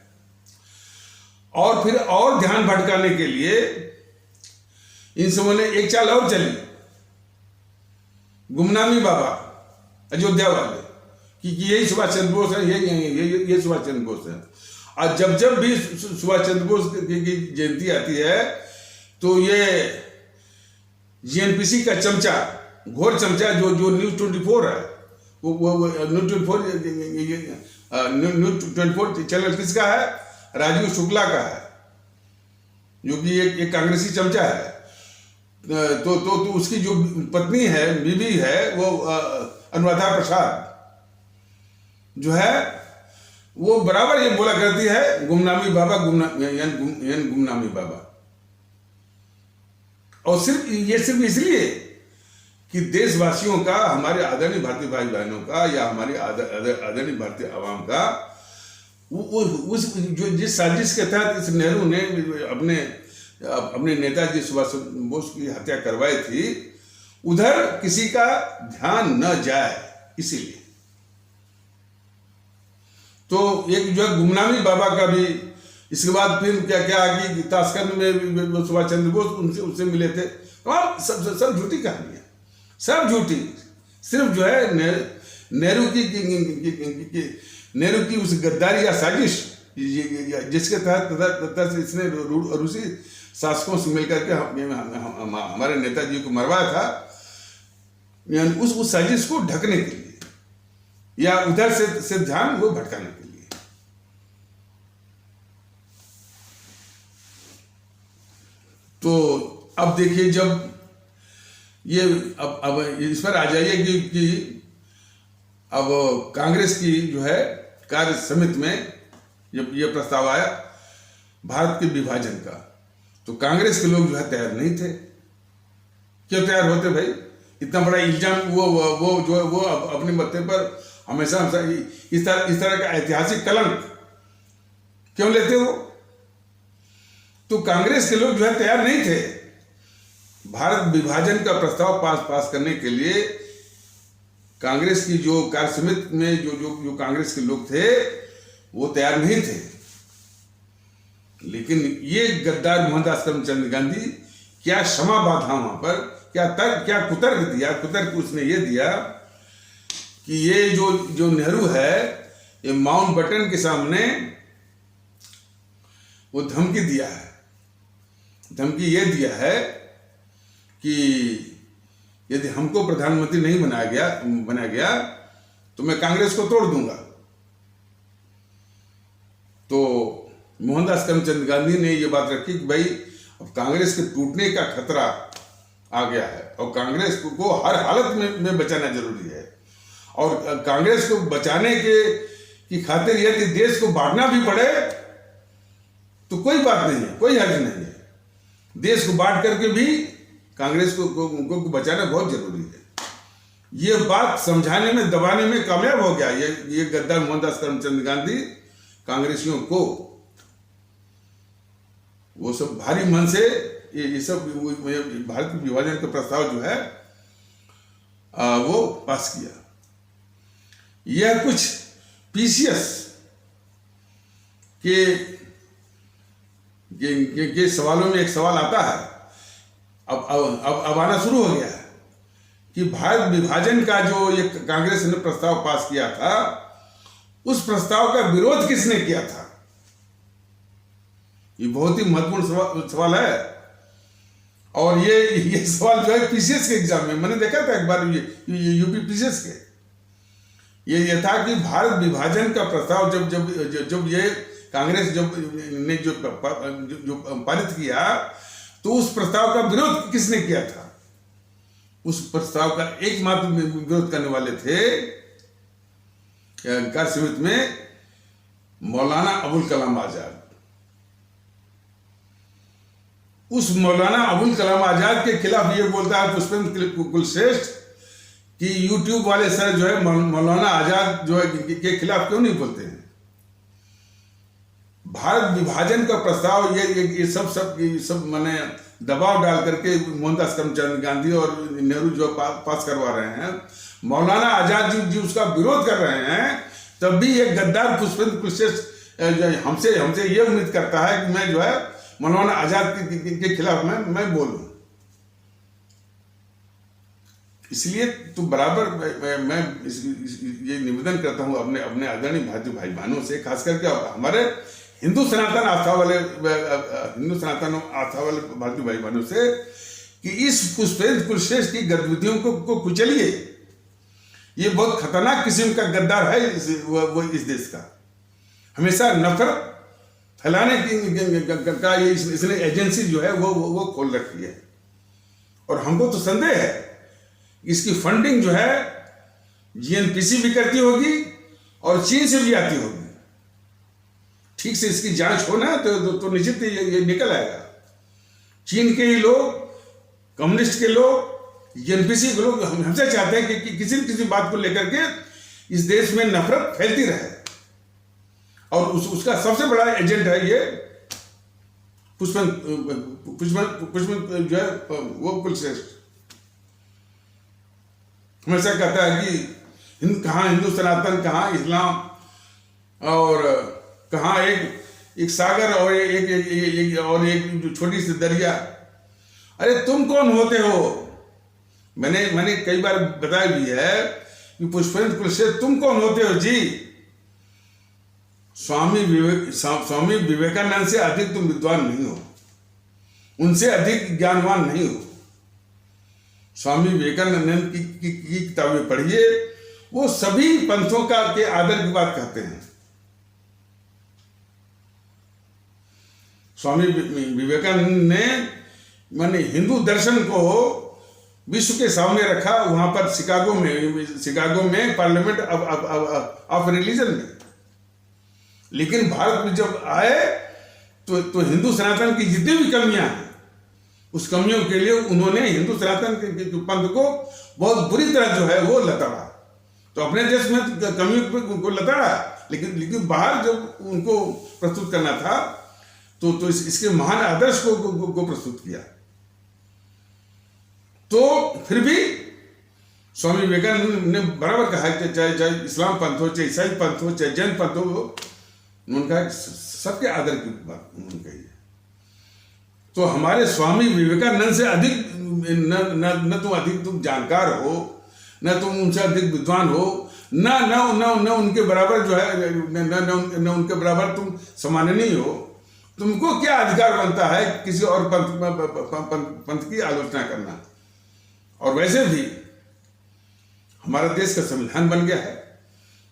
और फिर और ध्यान भटकाने के लिए इन सबों ने एक चाल और चली, गुमनामी बाबा अयोध्या वाले, कि यही सुभाष चंद्र बोस है, ये सुभाष चंद्र बोस है। और जब भी सुभाष चंद्र बोस की जयंती आती है तो ये जीएनपीसी का चमचा, घोर चमचा, जो न्यूज 24 है, वो न्यूज 24 चैनल किसका है? राजीव शुक्ला का है, जो कि एक कांग्रेसी चमचा है। तो उसकी जो पत्नी है, बीबी है, वो अनुराधा प्रसाद जो है, वो बराबर ये बोला करती है गुमनामी बाबा, गुमनामी बाबा। और सिर्फ इसलिए कि देशवासियों का, हमारे आदरणीय भारतीय भाई बहनों का, या हमारे आदरणीय भारतीय आवाम का, जिस साजिश के तहत इस नेहरू ने अपने नेताजी सुभाष चंद्र बोस की हत्या करवाई थी, उधर किसी का ध्यान न जाए, इसीलिए। तो एक जो है गुमनामी बाबा का भी, इसके बाद फिर क्या कि ताशकंद में सुभाष चंद्र बोस उनसे मिले थे। सब झूठी कहानी है, सब झूठी। सिर्फ जो है नेहरू की उस गद्दारी या साजिश, जिसके तहत इसने रूसी शासकों से मिलकर के हमारे नेताजी को मरवाया था, यानी उस साजिश को ढकने के लिए या उधर से ध्यान वो भटकाने के लिए। तो अब देखिए, जब ये अब इस पर आ जाइए कि अब कांग्रेस की जो है कार्य समिति में जब ये प्रस्ताव आया भारत के विभाजन का, तो कांग्रेस के लोग जो है तैयार नहीं थे। क्यों तैयार होते भाई? इतना बड़ा इल्जाम वो अपने मत्थे पर हमेशा इस तरह का ऐतिहासिक कलंक क्यों लेते हो? तो कांग्रेस के लोग जो है तैयार नहीं थे भारत विभाजन का प्रस्ताव पास करने के लिए। कांग्रेस की जो कार्य समिति में जो कांग्रेस के लोग थे वो तैयार नहीं थे। लेकिन ये गद्दार मोहनदास करमचंद गांधी क्या क्षमा बाधा वहां पर, क्या कुतर्क दिया। कुतर्क उसने ये दिया कि ये जो नेहरू है, ये माउंटबेटन के सामने वो धमकी दिया है। धमकी ये दिया है कि यदि हमको प्रधानमंत्री नहीं बनाया गया तो मैं कांग्रेस को तोड़ दूंगा। तो मोहनदास करमचंद गांधी ने ये बात रखी कि भाई अब कांग्रेस के टूटने का खतरा आ गया है और कांग्रेस को हर हालत में बचाना जरूरी है। और कांग्रेस को बचाने की खातिर यदि देश को बांटना भी पड़े तो कोई बात नहीं है, कोई हर्ज नहीं है। देश को बांट करके भी कांग्रेस को बचाना बहुत जरूरी है। ये बात समझाने में, दबाने में कामयाब हो गया ये गद्दार मोहनदास करमचंद गांधी कांग्रेसियों को। वो सब भारी मन से ये सब भारत के विभाजन का प्रस्ताव जो है वो पास किया। यह कुछ पीसीएस के सवालों में एक सवाल आता है, अब आना शुरू हो गया है कि भारत विभाजन का जो ये कांग्रेस ने प्रस्ताव पास किया था, उस प्रस्ताव का विरोध किसने किया था? ये बहुत ही महत्वपूर्ण सवाल है। और ये सवाल जो है पीसीएस के एग्जाम में मैंने देखा था एक बार, ये यूपी पीसीएस के, ये था कि भारत विभाजन का प्रस्ताव जब ये कांग्रेस ने जो पारित किया, तो उस प्रस्ताव का विरोध किसने किया था? उस प्रस्ताव का एकमात्र विरोध करने वाले थे कार्य समिति में मौलाना अबुल कलाम आजाद। उस मौलाना अबुल कलाम आजाद के खिलाफ ये बोलता है पुष्पेंद्र कुलश्रेष्ठ कि यूट्यूब वाले सर जो है मौलाना आजाद जो है के खिलाफ क्यों नहीं बोलते हैं? भारत विभाजन का प्रस्ताव ये सब माने दबाव डाल करके मोहनदास करमचंद गांधी और नेहरू जो पास करवा रहे हैं, मौलाना आजाद जी उसका विरोध कर रहे हैं, तब भी एक गद्दार पुष्पेंद्र कुलश्रेष्ठ हमसे ये उम्मीद करता है कि मैं जो है मौलाना आजाद के खिलाफ मैं बोलूं। इसलिए तो बराबर मैं ये निवेदन करता हूं अपने आदरणीय भारतीय भाई बहनों से, खास करके हमारे हिंदू सनातन आस्था वाले भारतीय भाई बहनों से, कि इस पुष्पेंद्र कुलश्रेष्ठ की गतिविधियों को कुचलिए। ये बहुत खतरनाक किस्म का गद्दार है वो इस देश का। हमेशा नफरत फैलाने का ये इसने एजेंसी जो है वो खोल रखी है। और हमको तो संदेह है इसकी फंडिंग जो है जीएनपीसी भी करती होगी और चीन से भी आती होगी। ठीक से इसकी जांच हो ना तो निश्चित ये निकल आएगा। चीन के ही लोग, कम्युनिस्ट के लोग, जीएनपीसी के लोग हमसे चाहते हैं कि किसी न किसी बात को लेकर के इस देश में नफरत फैलती रहे, और उसका सबसे बड़ा एजेंट है ये पुष्पेंद्र जो है वो कुलश्रेष्ठ। हमेशा कहता है कि कहाँ हिंदू सनातन, कहाँ इस्लाम, और कहाँ एक सागर और एक छोटी सी दरिया। अरे तुम कौन होते हो? मैंने कई बार बताया भी है कि पुष्पेंद्र कुलश्रेष्ठ तुम कौन होते हो जी? स्वामी विवेकानंद से अधिक तुम विद्वान नहीं हो, उनसे अधिक ज्ञानवान नहीं हो। स्वामी विवेकानंद की किताबें पढ़िए, वो सभी पंथों के आदर की बात कहते हैं। स्वामी विवेकानंद ने माने हिंदू दर्शन को विश्व के सामने रखा, वहां पर शिकागो में पार्लियामेंट ऑफ रिलीजन में। लेकिन भारत में जब आए तो हिंदू सनातन की जितनी भी कमियां हैं, उस कमियों के लिए उन्होंने हिंदू सनातन के पंथ को बहुत बुरी तरह जो है वो लताड़ा। तो अपने देश में कमियों को लताड़ा, लेकिन बाहर जब उनको प्रस्तुत करना था तो इसके महान आदर्श को प्रस्तुत किया। तो फिर भी स्वामी विवेकानंद ने बराबर कहा कि चाहे इस्लाम पंथ हो, चाहे ईसाई पंथ हो, चाहे जैन पंथ हो, उन्होंने कहा सबके आदर की बात उन्होंने कही है। तो हमारे स्वामी विवेकानंद से अधिक न तुम अधिक तुम जानकार हो, न तुम उनसे अधिक विद्वान हो, न उनके बराबर जो है न उनके बराबर तुम सम्माननीय हो। तुमको क्या अधिकार बनता है किसी और पंथ की आलोचना करना? और वैसे भी हमारा देश का संविधान बन गया है,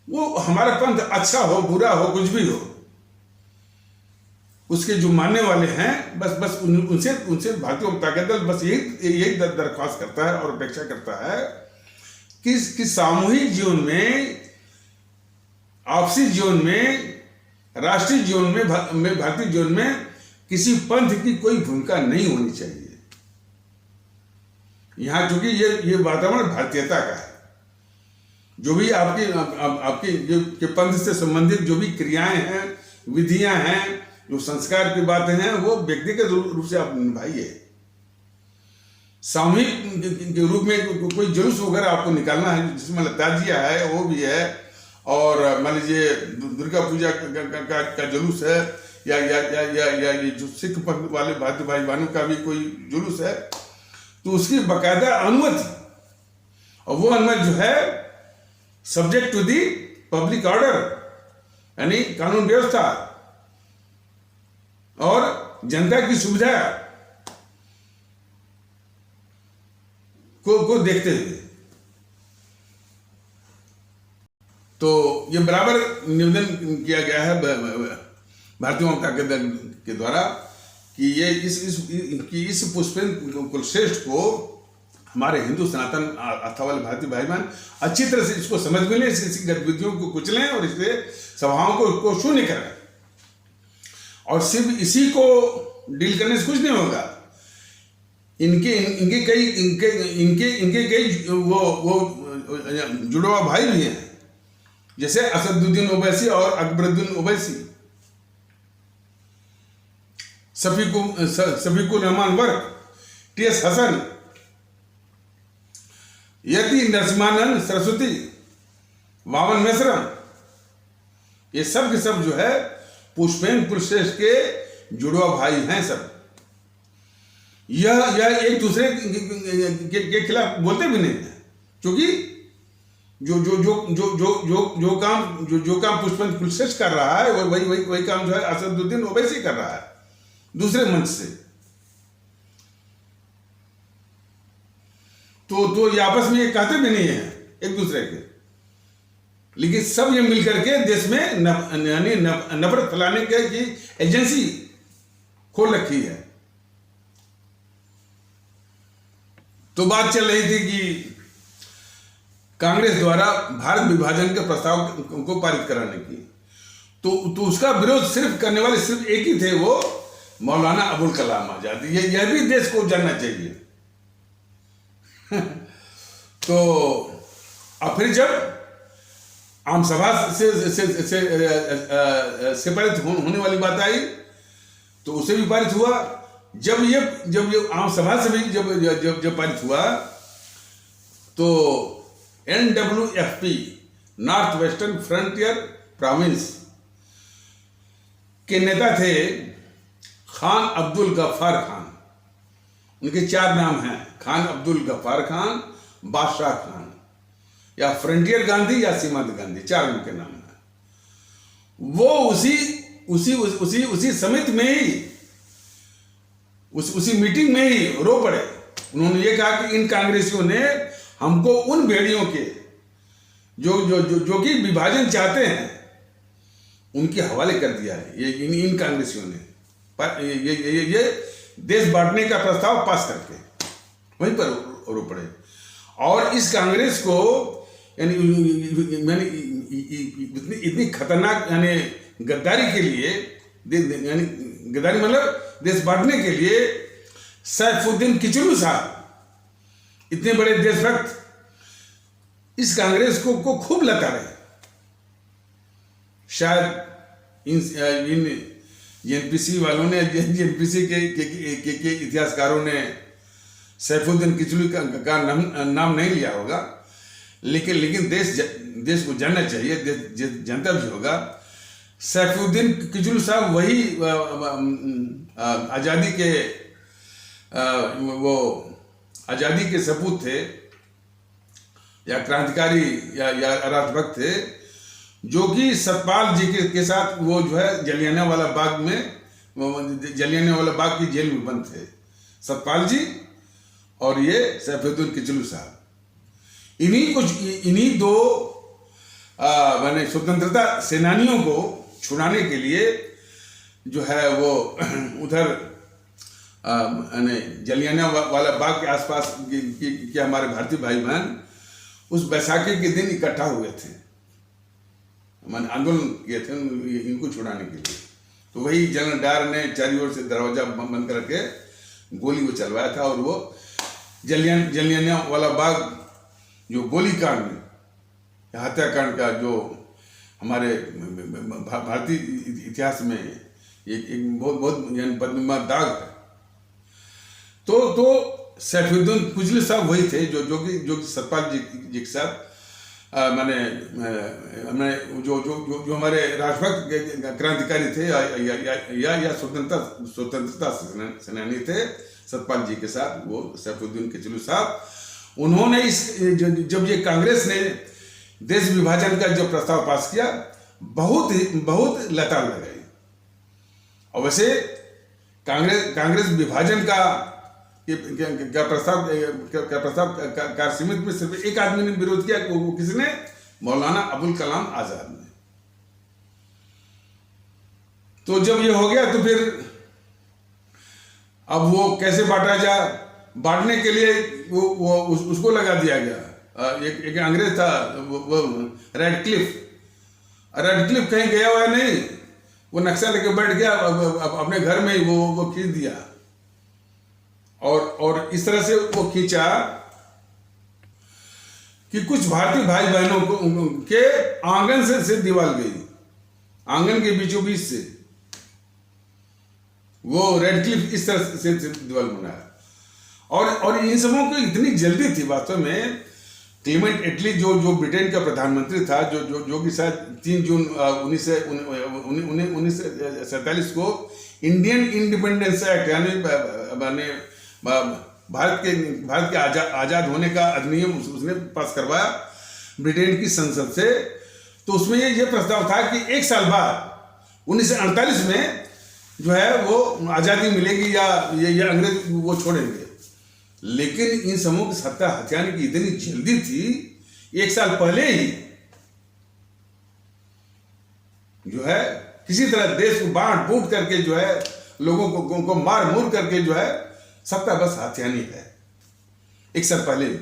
वो हमारा पंथ अच्छा हो, बुरा हो, कुछ भी हो, उसके जो मानने वाले हैं बस उनसे भारतीय जनता दल बस यही दरख्वास्त करता है और अपेक्षा करता है कि सामूहिक जीवन में, आपसी जीवन में, राष्ट्रीय जीवन में, भारतीय जीवन में किसी पंथ की कोई भूमिका नहीं होनी चाहिए। यहां चूंकि ये वातावरण भारतीयता का है, जो भी आपकी जो पंथ से संबंधित जो भी क्रियाएं हैं, विधियां हैं, जो संस्कार की बातें हैं, वो व्यक्तिगत रूप से आप निभाइए। सामूहिक के रूप में कोई जुलूस वगैरह आपको निकालना है, जिसमें ताजिया है वो भी है, और मान लीजिए दुर्गा पूजा का जुलूस है, या ये जो सिख पंथ वाले भारतीय भाई बहनों का भी कोई जुलूस है, तो उसकी बाकायदा अनुमति, और वो अनुमति जो है subject to the public order, यानी कानून व्यवस्था। और जनता की सुविधा को देखते हुए। तो ये बराबर निवेदन किया गया है भारतीय जनता दल के द्वारा कि ये इस पुष्पेंद्र कुलश्रेष्ठ को हमारे हिंदू सनातन आस्था वाले भारतीय भाई बहन अच्छी तरह से इसको समझ में लें, इसकी गतिविधियों को कुचलें और इससे सभाओं को शून्य करें। और सिर्फ इसी को डील करने से कुछ नहीं होगा। इनके कई वो जुड़वा भाई भी हैं, जैसे असदुद्दीन ओवैसी और अकबरुद्दीन ओवैसी, शफीकुर रहमान वर्क, टी.एस. हसन, यति नरसिम्हानंद सरस्वती, वामन मेश्राम, ये सब के सब जो है पुष्पेंद्र कुलश्रेष्ठ के जुड़वा भाई हैं सब। यह एक दूसरे के खिलाफ बोलते भी नहीं है, क्योंकि जो काम पुष्पेंद्र कुलश्रेष्ठ कर रहा है वही काम जो है असदुद्दीन ओवैसी कर रहा है दूसरे मंच से। तो ये आपस में ये कहते भी नहीं है एक दूसरे के, लेकिन सब ये मिलकर के देश में नफरत फैलाने की एजेंसी खोल रखी है। तो बात चल रही थी कि कांग्रेस द्वारा भारत विभाजन के प्रस्ताव को पारित कराने की, तो उसका विरोध सिर्फ करने वाले सिर्फ एक ही थे, वो मौलाना अबुल कलाम आजाद। यह भी देश को जानना चाहिए। तो अब फिर जब आम सभा से पारित होने वाली बात आई तो उसे भी पारित हुआ। जब ये आम सभा से भी जब पारित हुआ तो NWFP north western frontier province के नेता थे खान अब्दुल गफ्फार खान। उनके 4 नाम हैं, खान अब्दुल गफ्फार खान, बादशाह खान, या फ्रंटियर गांधी या सीमांत गांधी, 4 उनके नाम हैं। वो उसी समिति में ही उसी मीटिंग में ही रो पड़े। उन्होंने ये कहा कि इन कांग्रेसियों ने हमको उन भेड़ियों के जो कि विभाजन चाहते हैं उनके हवाले कर दिया है। ये इन कांग्रेसियों ने ये देश बांटने का प्रस्ताव पास करके वहीं पर रो पड़े। और इस कांग्रेस को यानी इतनी खतरनाक यानी गद्दारी के लिए, यानी गद्दारी मतलब देश बांटने के लिए सैफुद्दीन किचलू साहब इतने बड़े देशभक्त इस कांग्रेस को खूब लता रहे। शायद इन जेएनपीसी वालों ने, जेएनपीसी के इतिहासकारों ने सैफुद्दीन किचलू का नाम नहीं लिया होगा, लेकिन देश को जानना चाहिए, जनता भी होगा। सैफुद्दीन किचलू साहब वही आज़ादी के सपूत थे या क्रांतिकारी या राष्ट्रभक्त थे, जो कि सतपाल जी के साथ वो जो है जलियांवाला बाग की जेल में बंद थे। सतपाल जी और ये सैफुद्दीन किचलू साहब, इन्हीं 2 मैंने स्वतंत्रता सेनानियों को छुड़ाने के लिए जो है वो उधर जलियांवाला बाग के आसपास के हमारे भारतीय भाई बहन उस बैसाखी के दिन इकट्ठा हुए थे, मैंने आंदोलन किए थे इनको छुड़ाने के लिए। तो वही जनरल डायर ने चारों ओर से दरवाजा बंद करके गोली को चलवाया था। और वो जलियांवाला बाग जो गोलीकांड, हत्याकांड का जो हमारे भारतीय इतिहास में एक बहुत बदनुमा दाग है। तो सैफुद्दीन किचलू साहब वही थे जो कि सतपाल जी के साथ मैंने जो हमारे राष्ट्रभक्त क्रांतिकारी थे या स्वतंत्रता सेनानी थे सतपाल जी के साथ, वो सैफुद्दीन किचलू साहब। उन्होंने जब ये कांग्रेस ने देश विभाजन का जो प्रस्ताव पास किया, बहुत लताड़ लगाई। और वैसे कांग्रेस विभाजन का प्रस्ताव का सीमित में सिर्फ एक आदमी ने विरोध किया, वो किसने? मौलाना अबुल कलाम आजाद ने। तो जब ये हो गया तो फिर अब वो कैसे बांटा जाए, बांटने के लिए वो उसको लगा दिया गया। एक अंग्रेज था वो रेडक्लिफ कहीं गया हुआ नहीं, वो नक्शा लेके बैठ गया अपने घर में ही वो खींच दिया। और इस तरह से वो खींचा कि कुछ भारतीय भाई बहनों को के आंगन से दीवार गई, आंगन के बीचों बीच से वो रेडक्लिफ इस तरह से दीवार बनाया। और इन सबों को इतनी जल्दी थी वास्तव में। क्लीमेंट एटली जो ब्रिटेन का प्रधानमंत्री था, जो कि शायद 3 जून 1947 को इंडियन इंडिपेंडेंस एक्ट यानी भारत के आजाद होने का अधिनियम उसने पास करवाया ब्रिटेन की संसद से। तो उसमें ये प्रस्ताव था कि 1 साल बाद 1948 में जो है वो आजादी मिलेगी या ये अंग्रेज वो छोड़ेंगे। लेकिन इन समूह की सत्ता हथियाने की इतनी जल्दी थी, 1 साल पहले ही जो है किसी तरह देश को बांट बूट करके जो है लोगों को मार मूर करके जो है सत्ता बस हथियानी है, 1 साल पहले ही।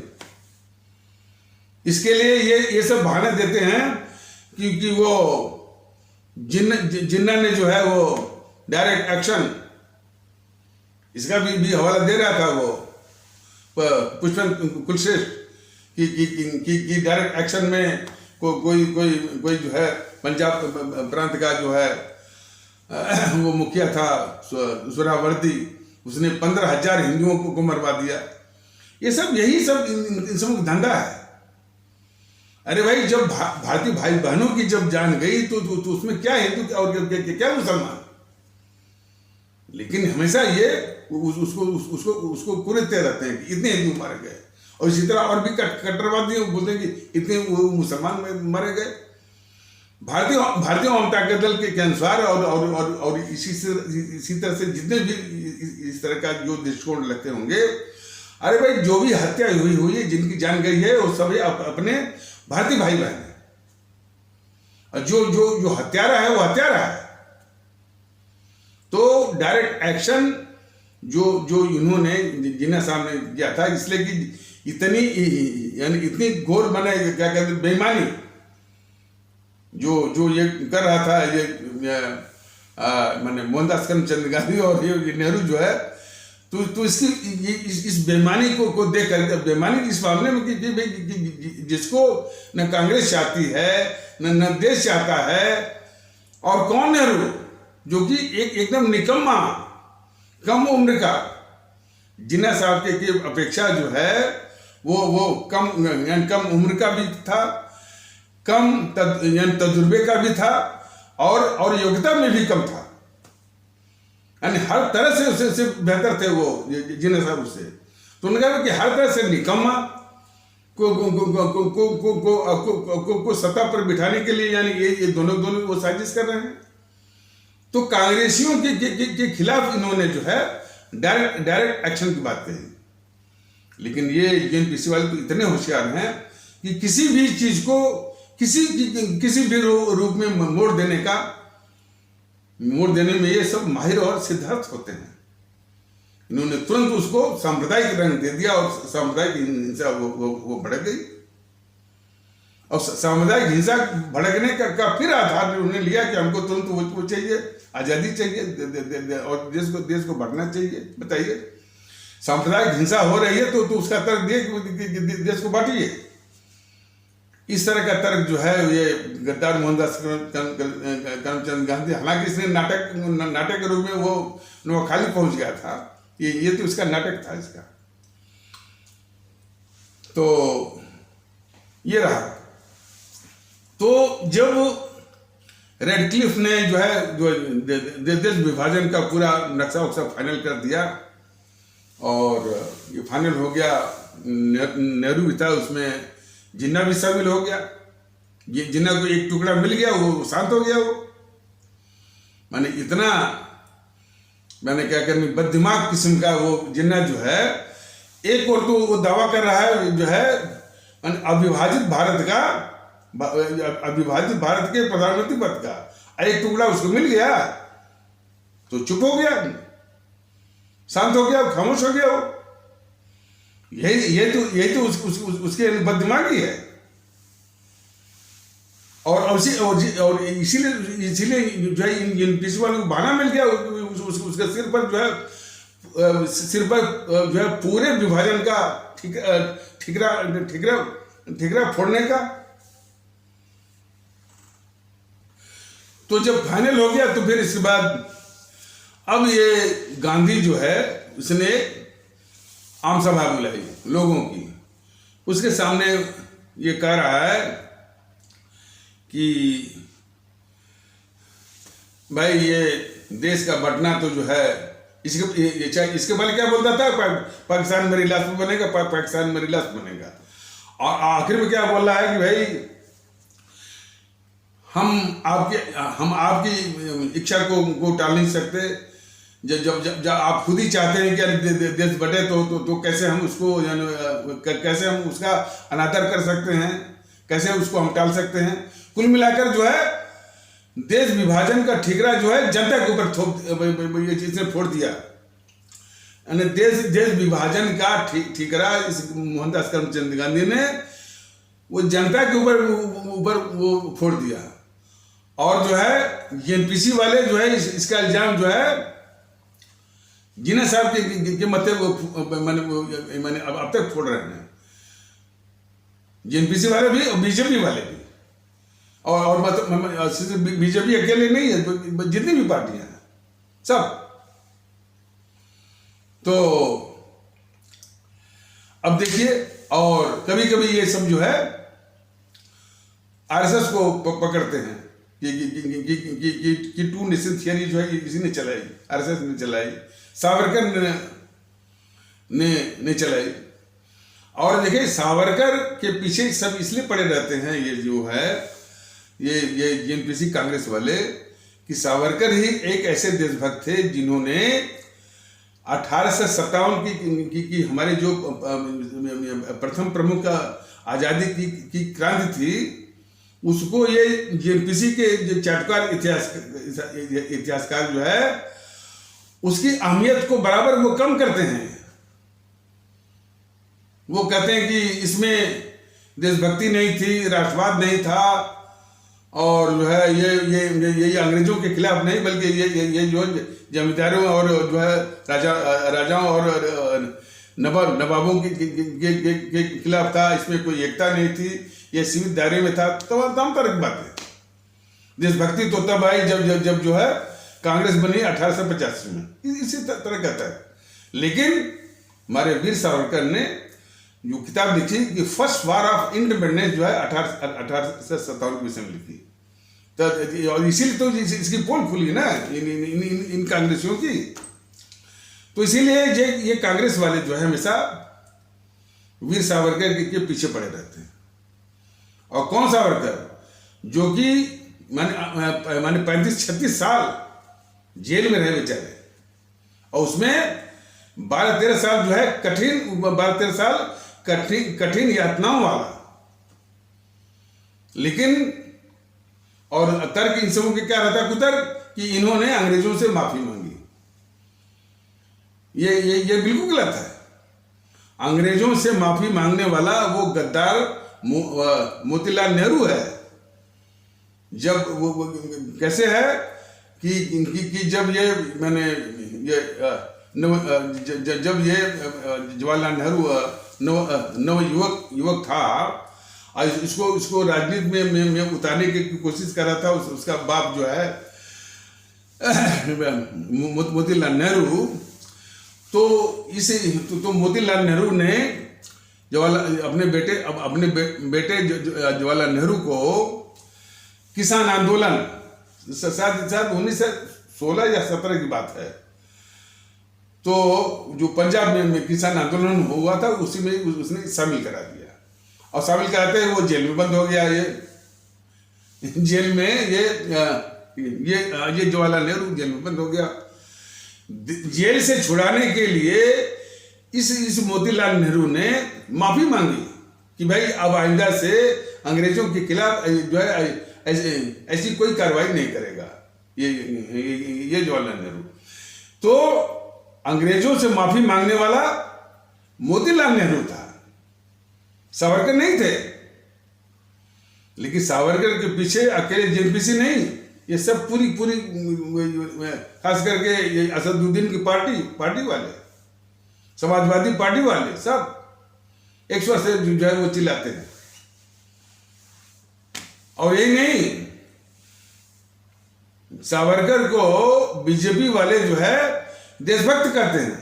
इसके लिए ये सब बहाने देते हैं क्योंकि वो जिन्ना ने जो है वो डायरेक्ट एक्शन, इसका भी हवाला दे रहा था वो पुष्पन कुलश्रेष्ठ की डायरेक्ट एक्शन में कोई जो है पंजाब प्रांत का जो है वो मुखिया था सुरावर्दी, उसने 15,000 हिंदुओं को मरवा दिया। ये सब यही सब इन सब का धंधा है। अरे भाई, जब भारतीय भाई बहनों की जब जान गई तो उसमें क्या हिंदू और क्या मुसलमान। लेकिन हमेशा ये उसको कुरेदते रहते हैं कि इतने हिंदू मारे गए, और इसी तरह और भी कट्टरवादी बोलते हैं कि इतने मुसलमान मारे गए। भारतीय जनता दल के अनुसार और इसी तरह से जितने भी इस तरह का जो दृष्टिकोण लगते होंगे, अरे भाई जो भी हत्या हुई है, जिनकी जान गई है, वो सभी अपने भारतीय भाई बहन है। और जो हत्यारा है वो हत्यारा है। तो डायरेक्ट एक्शन जो इन्होंने जिन्ना साहब ने किया था, इसलिए कि इतनी घोर बने क्या कहते बेईमानी जो ये कर रहा था, ये माने मोहनदास करमचंद गांधी और ये नेहरू जो है, तो इसकी इस बेईमानी को देख कर, बेईमानी इस मामले में कि जिसको न कांग्रेस चाहती है न देश चाहता है, और कौन नेहरू जो कि एकदम निकम्मा कम उम्र का, जिन्ना साहब की अपेक्षा जो है वो कम उम्र का भी था, कम तजुर्बे का भी था, और योग्यता में भी कम था। यानी हर तरह से उससे बेहतर थे वो जिन्ना साहब उससे। तो उन्होंने कहा कि हर तरह से निकम्मा को सत्ता पर बिठाने के लिए, यानी ये दोनों वो साजिश कर रहे हैं। तो कांग्रेसियों के खिलाफ इन्होंने जो है डायरेक्ट एक्शन की बात कही। लेकिन ये जेएनपीसी वाले तो इतने होशियार हैं कि किसी भी चीज को किसी भी रूप में मोड़ देने में ये सब माहिर और सिद्धार्थ होते हैं। इन्होंने तुरंत उसको सांप्रदायिक रंग दे दिया, और सांप्रदायिक हिंसा वो भड़क गई। और सामुदायिक हिंसा भड़कने का फिर आधार उन्होंने लिया कि हमको तुरंत वो चाहिए, आजादी चाहिए, और देश को बढ़ना चाहिए। बताइए, सांप्रदायिक हिंसा हो रही है तो उसका तर्क दिए देश को बांटिए। इस तरह का तर्क जो है ये गद्दार मोहनदास करमचंद गांधी, हालांकि इसने नाटक के रूप में वो नोखाली पहुंच गया था, ये तो इसका नाटक था इसका। तो ये रहा। तो जब रेडक्लिफ ने जो है देश विभाजन का पूरा नक्शा उक्सा फाइनल कर दिया, और ये फाइनल हो गया, नेहरू भी था उसमें, जिन्ना भी शामिल हो गया। जिन्ना को एक टुकड़ा मिल गया, वो शांत हो गया। वो माने इतना मैंने क्या करनी बददिमाग किस्म का वो जिन्ना जो है, एक और तो वो दावा कर रहा है जो है अविभाजित भारत का, अविभाजित भारत के प्रधानमंत्री पद का, एक टुकड़ा उसको मिल गया तो चुप हो गया, शांत हो गया, खामोश हो गया वो। यही तो उसके बददिमागी है। और इसीलिए जो है इन पीसी वालों को बहाना मिल गया, उसके सिर पर जो है पूरे विभाजन का ठिकरा फोड़ने का। तो जब फाइनल हो गया तो फिर इसके बाद अब ये गांधी जो है उसने आम सभा बुलाई लोगों की, उसके सामने ये कह रहा है कि भाई ये देश का बंटना तो जो है इसके पहले क्या बोलता था, पाकिस्तान मेरी लाश पे बनेगा, पाकिस्तान मेरी लाश बनेगा, और आखिर में क्या बोल रहा है कि भाई हम आपकी इच्छा को टाल नहीं सकते, जब आप खुद ही चाहते हैं कि देश बटे तो कैसे हम उसको कैसे हम उसका अनादर कर सकते हैं, कैसे उसको हम टाल सकते हैं। कुल मिलाकर जो है देश विभाजन का ठिकरा जो है जनता के ऊपर इसने फोड़ दिया। यानी देश विभाजन का ठिकरा इस मोहनदास करमचंद गांधी ने वो जनता के ऊपर वो फोड़ दिया। और जो है एनपीसी वाले जो है इसका इल्जाम जो है जिन्ना साहब के मते मैंने अब तक फोड़ रहे हैं, एनपीसी वाले भी और बीजेपी वाले भी, और बीजेपी अकेले नहीं है, जितनी भी पार्टियां हैं सब। तो अब देखिए, और कभी कभी ये सब जो है आरएसएस को पकड़ते हैं कि टू नेशन थियरी जो है किसी ने चलाई, आरएसएस ने चलाई, सावरकर ने चलाई। और देखिए सावरकर के पीछे सब इसलिए पड़े रहते हैं ये जो है ये एनपीसी कांग्रेस वाले, कि सावरकर ही एक ऐसे देशभक्त थे जिन्होंने 1857 की हमारे जो प्रथम प्रमुख आजादी की क्रांति थी, उसको ये एनपीसी के जो चाटुकार इतिहासकार जो है उसकी अहमियत को बराबर वो कम करते हैं। वो कहते हैं कि इसमें देशभक्ति नहीं थी, राष्ट्रवाद नहीं था, और जो है ये अंग्रेजों के खिलाफ नहीं, बल्कि ये जो जमींदारों और जो है राजाओं और नवाबों के खिलाफ था, इसमें कोई एकता नहीं थी, ये सीमित दायरे में था। तमाम तरह की बातें। देशभक्ति तो तब आई जब जो है कांग्रेस बनी 1885 में, इसी तरह कहता है। लेकिन हमारे वीर सावरकर ने जो किताब लिखी कि फर्स्ट वार ऑफ इंडिपेंडेंस जो है 1857 में लिखी, तो और इसीलिए तो इसकी पोल खुली ना इन कांग्रेसियों की। तो इसीलिए ये कांग्रेस वाले जो है हमेशा वीर सावरकर के पीछे पड़े रहते हैं। और कौन सावरकर, जो कि माने 35-36 साल जेल में रहे बेचारे, और उसमें 12-13 साल जो है कठिन यातनाओं वाला। लेकिन और तर्क इन सबों के क्या रहता कुतर्क कि इन्होंने अंग्रेजों से माफी मांगी। ये बिल्कुल गलत है। अंग्रेजों से माफी मांगने वाला वो गद्दार मोतीलाल नेहरू है। जब वो कैसे है कि जब ये मैंने जब ये जवाहरलाल नेहरू युवक था, इसको राजनीति में उतारने की कोशिश कर रहा था उसका बाप जो है मोतीलाल नेहरू। तो मोतीलाल नेहरू ने अपने बेटे जवाहरलाल नेहरू को किसान आंदोलन शायद 1916 या 17 की बात है, तो जो पंजाब में किसान आंदोलन हुआ था उसी में उसने शामिल करा दिया। और शामिल कराते ही वो जेल में बंद हो गया। ये जेल में ये जवाहरलाल नेहरू जेल में बंद हो गया। जेल से छुड़ाने के लिए इस मोतीलाल नेहरू ने माफी मांगी कि भाई अब आइंदा से अंग्रेजों के खिलाफ जो है ऐसी कोई कार्रवाई नहीं करेगा ये जवाहरलाल नेहरू। तो अंग्रेजों से माफी मांगने वाला मोतीलाल नेहरू था, सावरकर नहीं थे। लेकिन सावरकर के पीछे अकेले जेएनपीसी नहीं, ये सब पूरी खास करके ये असदुद्दीन की पार्टी वाले, समाजवादी पार्टी वाले सब एक स्वर से जो है वो चिल्लाते हैं। और यही नहीं, सावरकर को बीजेपी वाले जो है देशभक्त कहते हैं,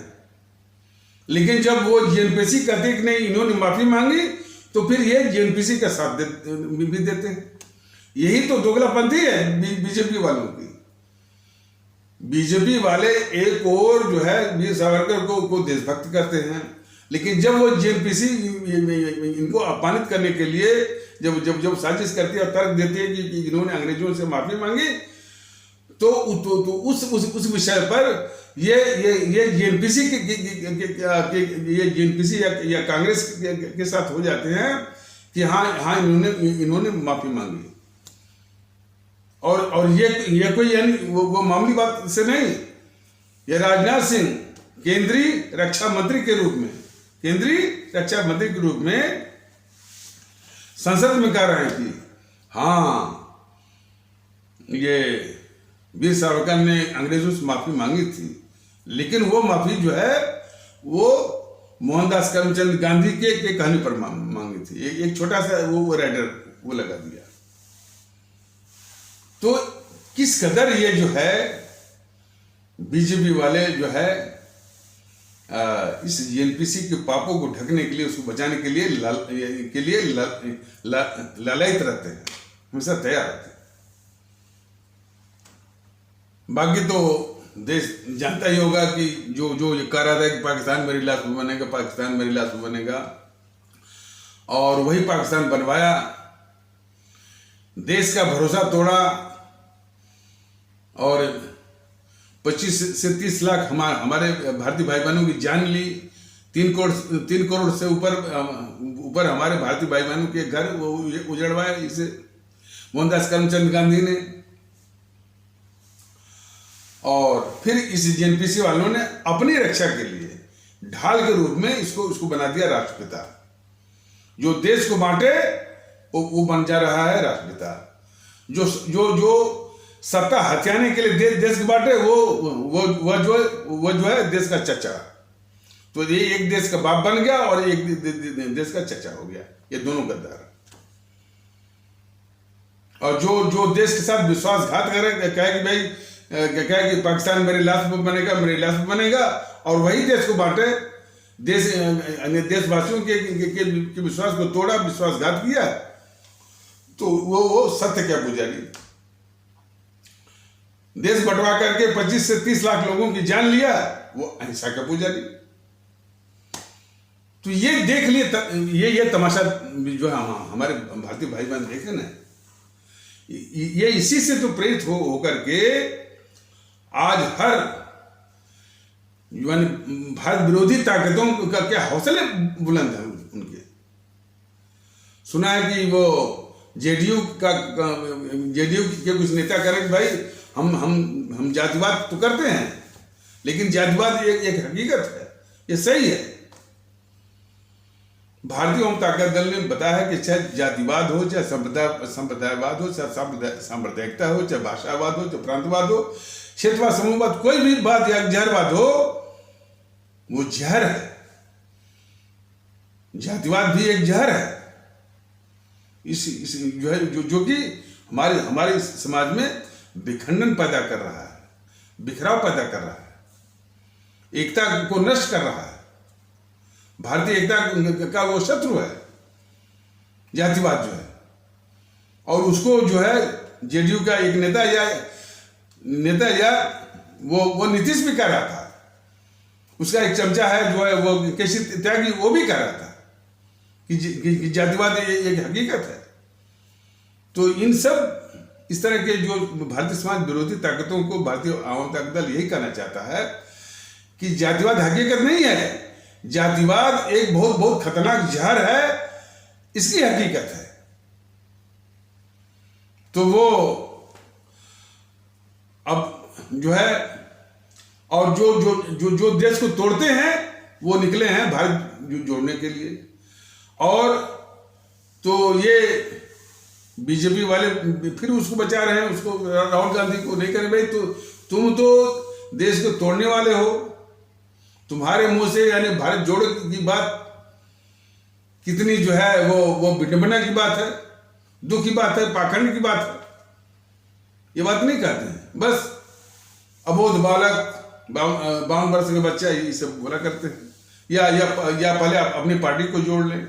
लेकिन जब वो जेएनपीसी कहते कि नहीं इन्होंने माफी मांगी तो फिर ये जेएनपीसी का साथ भी देते हैं। यही तो दोगलापंथी है बीजेपी वालों की। बीजेपी वाले एक और जो है वीर सावरकर को देशभक्त करते हैं, लेकिन जब वो जेएनपीसी इनको अपमानित करने के लिए जब साजिश करती है और तर्क देती है कि इन्होंने अंग्रेजों से माफी मांगी, तो उस विषय पर ये जेएनपीसी ये जेएनपीसी या कांग्रेस के साथ हो जाते हैं कि हाँ इन्होंने माफी मांगी। और ये कोई यानी वो मामूली बात से नहीं। ये राजनाथ सिंह केंद्रीय रक्षा मंत्री के रूप में संसद में कह रहे हैं कि हाँ ये वीर सावरकर ने अंग्रेजों से माफी मांगी थी, लेकिन वो माफी जो है वो मोहनदास करमचंद गांधी के कहने पर मांगी थी। एक छोटा सा वो राइडर वो लगा दिया। तो किस कदर ये जो है बीजेपी वाले जो है इस जेएनपीसी के पापों को ढकने के लिए, उसको बचाने के लिए लालायित रहते हैं, हमेशा तैयार रहते हैं। बाकी तो देश जानता ही होगा कि जो ये कह रहा था कि पाकिस्तान मेरी लाश में बनेगा, पाकिस्तान मेरी लाश में बनेगा, और वही पाकिस्तान बनवाया, देश का भरोसा तोड़ा और 25 से 30 लाख हमारे भारतीय भाई बहनों की जान ली। 3 करोड़ से ऊपर हमारे भारतीय भाई बहनों के घर वो उजड़वाए इसे मोहनदास करमचंद गांधी ने। और फिर इस जेएनपीसी वालों ने अपनी रक्षा के लिए ढाल के रूप में इसको बना दिया राष्ट्रपिता। जो देश को बांटे वो बन जा रहा है राष्ट्रपिता। जो सत्ता हथियाने के लिए देश को बांटे वो जो है देश का चचा। तो ये एक देश का बाप बन गया और एक देश का चचा हो गया। ये दोनों गद्दार। और जो देश के साथ विश्वासघात कहे कि भाई कहे कि पाकिस्तान मेरी लाश पर बनेगा, और वही देश को बांटे, देशवासियों के विश्वास को तोड़ा, विश्वासघात किया, तो वो सत्य क्या पुजारी। देश बंटवा करके 25 से 30 लाख लोगों की जान लिया, वो अहिंसा का पुजारी। तो ये देख लिए ये तमाशा जो है हमारे भारतीय भाई बहन देखे ना, ये इसी से तो प्रेरित हो करके आज हर भारत विरोधी ताकतों का क्या हौसले बुलंद है उनके। सुना है कि वो जेडीयू के कुछ नेता करें कि भाई हम जातिवाद तो करते हैं, लेकिन जातिवाद एक हकीकत है, ये सही है। भारतीय ओम ताकत दल ने बताया है कि चाहे जातिवाद हो, चाहे संप्रदायवाद हो, चाहे सांप्रदायिकता हो, चाहे भाषावाद हो, चाहे प्रांतवाद हो, क्षेत्रवाद, समूहवाद, कोई भी बात या जहरवाद हो, वो जहर है। जातिवाद भी एक जहर है। इस जो है जो कि हमारे समाज में विखंडन पैदा कर रहा है, बिखराव पैदा कर रहा है, एकता को नष्ट कर रहा है। भारतीय एकता का वो शत्रु है जातिवाद जो है। और उसको जो है जेडीयू का एक नेता या वो नीतीश भी कह रहा था। उसका एक चमचा है जो है वो केसी त्यागी, वो भी कह रहा था कि जातिवाद एक हकीकत है। तो इन सब इस तरह के जो भारतीय समाज विरोधी ताकतों को भारतीय आवाम ताकत दल यही कहना चाहता है कि जातिवाद हकीकत नहीं है, जातिवाद एक बहुत बहुत खतरनाक जहर है, इसकी हकीकत है। तो वो अब जो है, और जो जो जो जो देश को तोड़ते हैं वो निकले हैं भारत जोड़ने के लिए। और तो ये बीजेपी वाले फिर उसको बचा रहे हैं, उसको, राहुल गांधी को नहीं करें भाई, तो तुम तो देश को तोड़ने वाले हो, तुम्हारे मुंह से यानी भारत जोड़ो की बात कितनी जो है वो विडंबना की बात है, दुख की बात है, पाखंड की बात है। ये बात नहीं कहते हैं, बस अबोध बालक 52 वर्ष के बच्चा ये सब बोला करते हैं, या पहले अपनी पार्टी को जोड़ लें।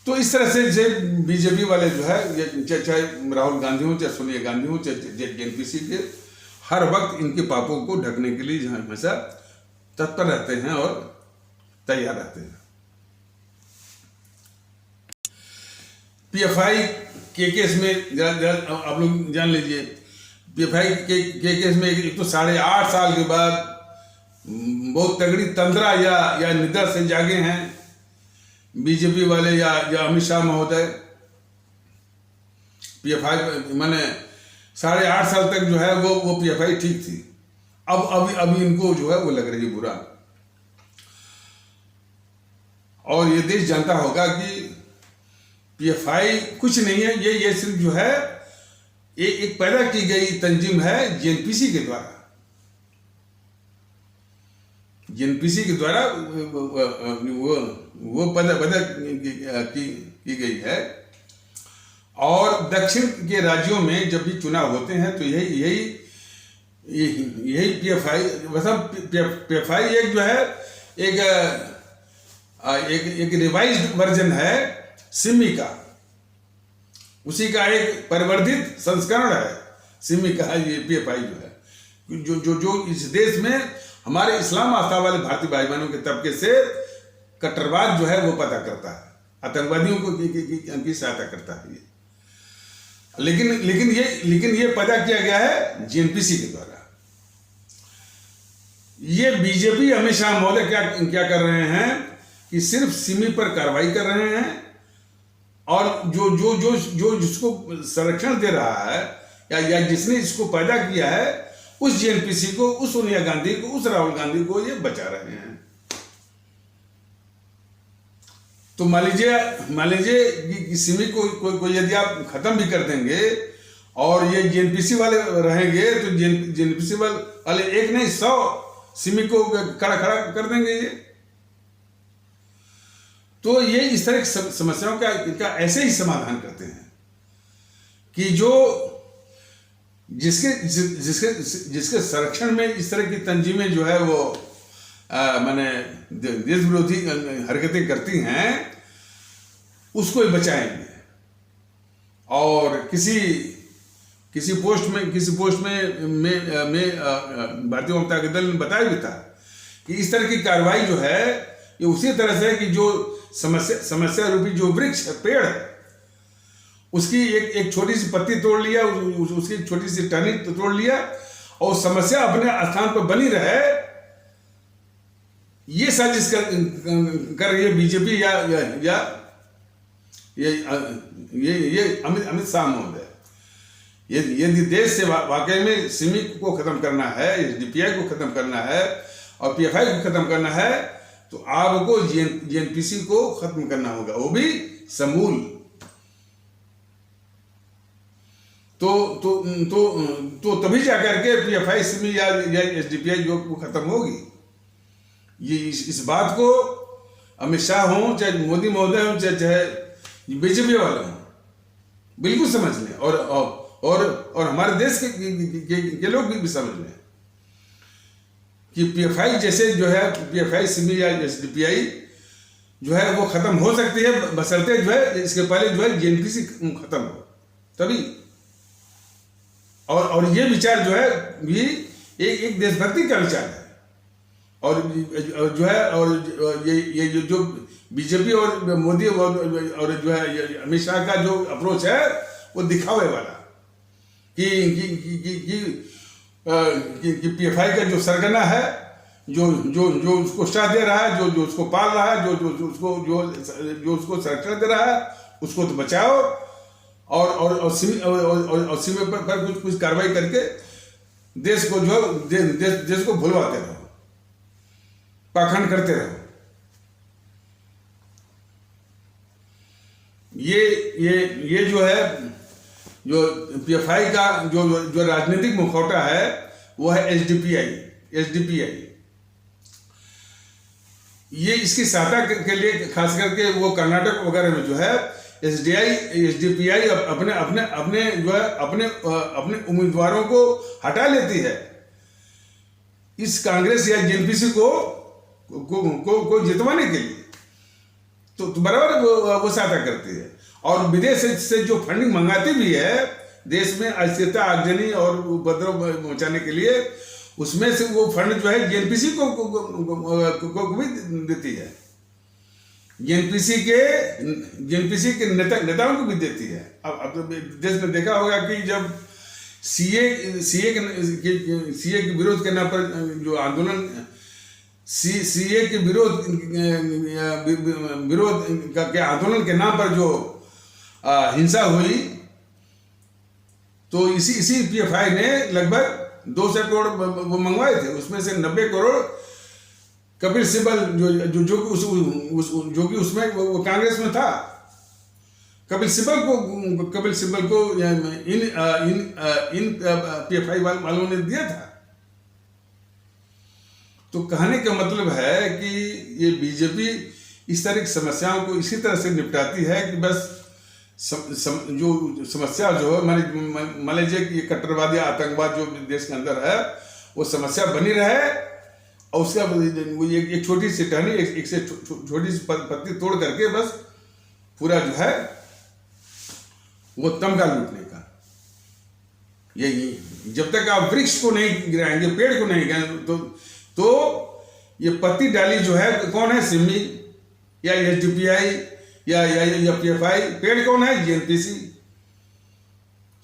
तो इस तरह से बीजेपी वाले जो है, चाहे राहुल गांधी हो, चाहे सोनिया गांधी हो, चाहे जेएनपीसी के, हर वक्त इनके पापों को ढकने के लिए हमेशा तत्पर रहते हैं और तैयार रहते हैं। पीएफआई के केस में आप लोग जान लीजिए, पीएफआई के केस में एक तो 8.5 साल के बाद बहुत तगड़ी तंद्रा या निद्रा से जागे हैं बीजेपी वाले या अमित शाह महोदय। पीएफआई माने 8.5 साल तक जो है वो पीएफआई ठीक थी, अभी इनको जो है वो लग रही है बुरा। और ये देश जानता होगा कि पीएफआई कुछ नहीं है, ये सिर्फ जो है एक पैदा की गई तंजीम है जेएनपीसी के द्वारा। जेएनपीसी के द्वारा वो पैदा की गई है। और दक्षिण के राज्यों में जब भी चुनाव होते हैं तो यही पीएफआई एक जो है एक रिवाइज्ड वर्जन है सिमी का, उसी का एक परिवर्धित संस्करण है सिमी का। ये पीएफआई जो है जो इस देश में हमारे इस्लाम आस्था वाले भारतीय भाई बहनों के तबके से कट्टरवाद जो है वो पता करता है, आतंकवादियों को की सहायता करता है ये। लेकिन ये पैदा किया गया है जेएनपीसी के द्वारा। ये बीजेपी अमित शाह महोदय क्या कर रहे हैं कि सिर्फ सिमी पर कार्रवाई कर रहे हैं, और जो जिसको संरक्षण दे रहा है या जिसने इसको पैदा किया है, उस जेएनपीसी को, उस सोनिया गांधी को, उस राहुल गांधी को ये बचा रहे हैं। तो मान लीजिए कि सिमी को यदि आप खत्म भी कर देंगे और ये जेएनपीसी वाले रहेंगे, तो जेएनपीसी वाले एक नहीं 100 सिमी को खड़ा कर देंगे ये। तो ये इस तरह की समस्याओं का ऐसे ही समाधान करते हैं कि जो जिसके संरक्षण में इस तरह की तंजीमें जो है वो माने देश विरोधी हरकतें करती हैं, उसको ही बचाएंगे। और किसी पोस्ट में भारतीय जनता दल ने बताया भी था कि इस तरह की कार्रवाई जो है ये उसी तरह से है कि जो समस्या रूपी जो वृक्ष है, पेड़ है, उसकी एक छोटी सी पत्ती तोड़ लिया, उसकी छोटी सी टहनी तोड़ लिया, और समस्या अपने स्थान पर बनी रहे, ये साजिश कर रही है बीजेपी या ये अमित शाह महोदय। यदि देश से वाकई में सिमी को खत्म करना है, डीपीआई को खत्म करना है और पीएफआई को खत्म करना है, तो आपको जेएनपीसी को खत्म करना होगा, वो भी समूल। तो तभी जाकर के पीएफआई सिमी या एसडीपीआई जो खत्म होगी। ये इस बात को अमित शाह हो, चाहे मोदी महोदय हो, चाहे बीजेपी वाले हो, बिल्कुल समझ लें, और हमारे देश के लोग भी समझ लें कि पीएफआई जैसे जो है, पीएफआई सिमी या एसडीपीआई जो है वो खत्म हो सकती है, बशर्ते जो है इसके पहले जो है जेएनपीसी खत्म हो, तभी। और ये विचार जो है भी एक देशभक्ति का विचार है, और जो है, और ये जो बीजेपी और मोदी और जो है अमित शाह का जो अप्रोच है वो दिखावे वाला कि कि पीएफआई का जो सरगना है, जो जो जो उसको उत्साह दे रहा है, जो जो उसको पाल रहा है, जो उसको संरक्षण दे रहा है, उसको तो बचाओ और सीमे पर कुछ कार्रवाई करके देश को जो देश को भुलवाते रहो, पाखंड करते रहो। ये जो है, जो पीएफआई का जो राजनीतिक मुखौटा है वो है एसडीपीआई। ये इसकी सहायता के लिए खास करके वो कर्नाटक वगैरह में जो है एसडीपीआई अपने जो है अपने उम्मीदवारों को हटा लेती है इस कांग्रेस या जेएनपीसी को जितवाने के लिए। तो बराबर वो सहायता करती है और विदेश से जो फंडिंग मंगाती भी है देश में अस्थिरता, आगजनी और उपद्रव पहुंचाने के लिए, उसमें से वो फंड जो है जेएनपीसी को भी देती है, जेएनपीसी के नेताओं को भी देती है। अब तो देश में देखा होगा कि जब सीए के विरोध के नाम पर जो आंदोलन, सीए के विरोध के आंदोलन के नाम पर जो हिंसा हुई, तो इसी पीएफआई ने लगभग 200 करोड़ वो मंगवाए थे। उसमें से 90 करोड़ कपिल सिब्बल जो कि उसमें वो कांग्रेस में था, कपिल सिब्बल को इन पीएफआई वालों ने दिया था। तो कहने का मतलब है कि ये बीजेपी इस तरह की समस्याओं को इसी तरह से निपटाती है कि बस जो समस्या जो है मान लीजिए कि कट्टरवादी आतंकवाद जो देश के अंदर है वो समस्या बनी रहे, और उसका वो एक छोटी सी टहनी, एक से छोटी सी पत्ती तोड़ करके बस पूरा जो है वो तमगा लूटने का। यही जब तक आप वृक्ष को नहीं गिराएंगे, पेड़ को नहीं गिराएंगे, तो ये पत्ती डाली जो है कौन है, सिमी या एसडीपीआई या पीएफआई, पेड़ कौन है, जेएनपीसी।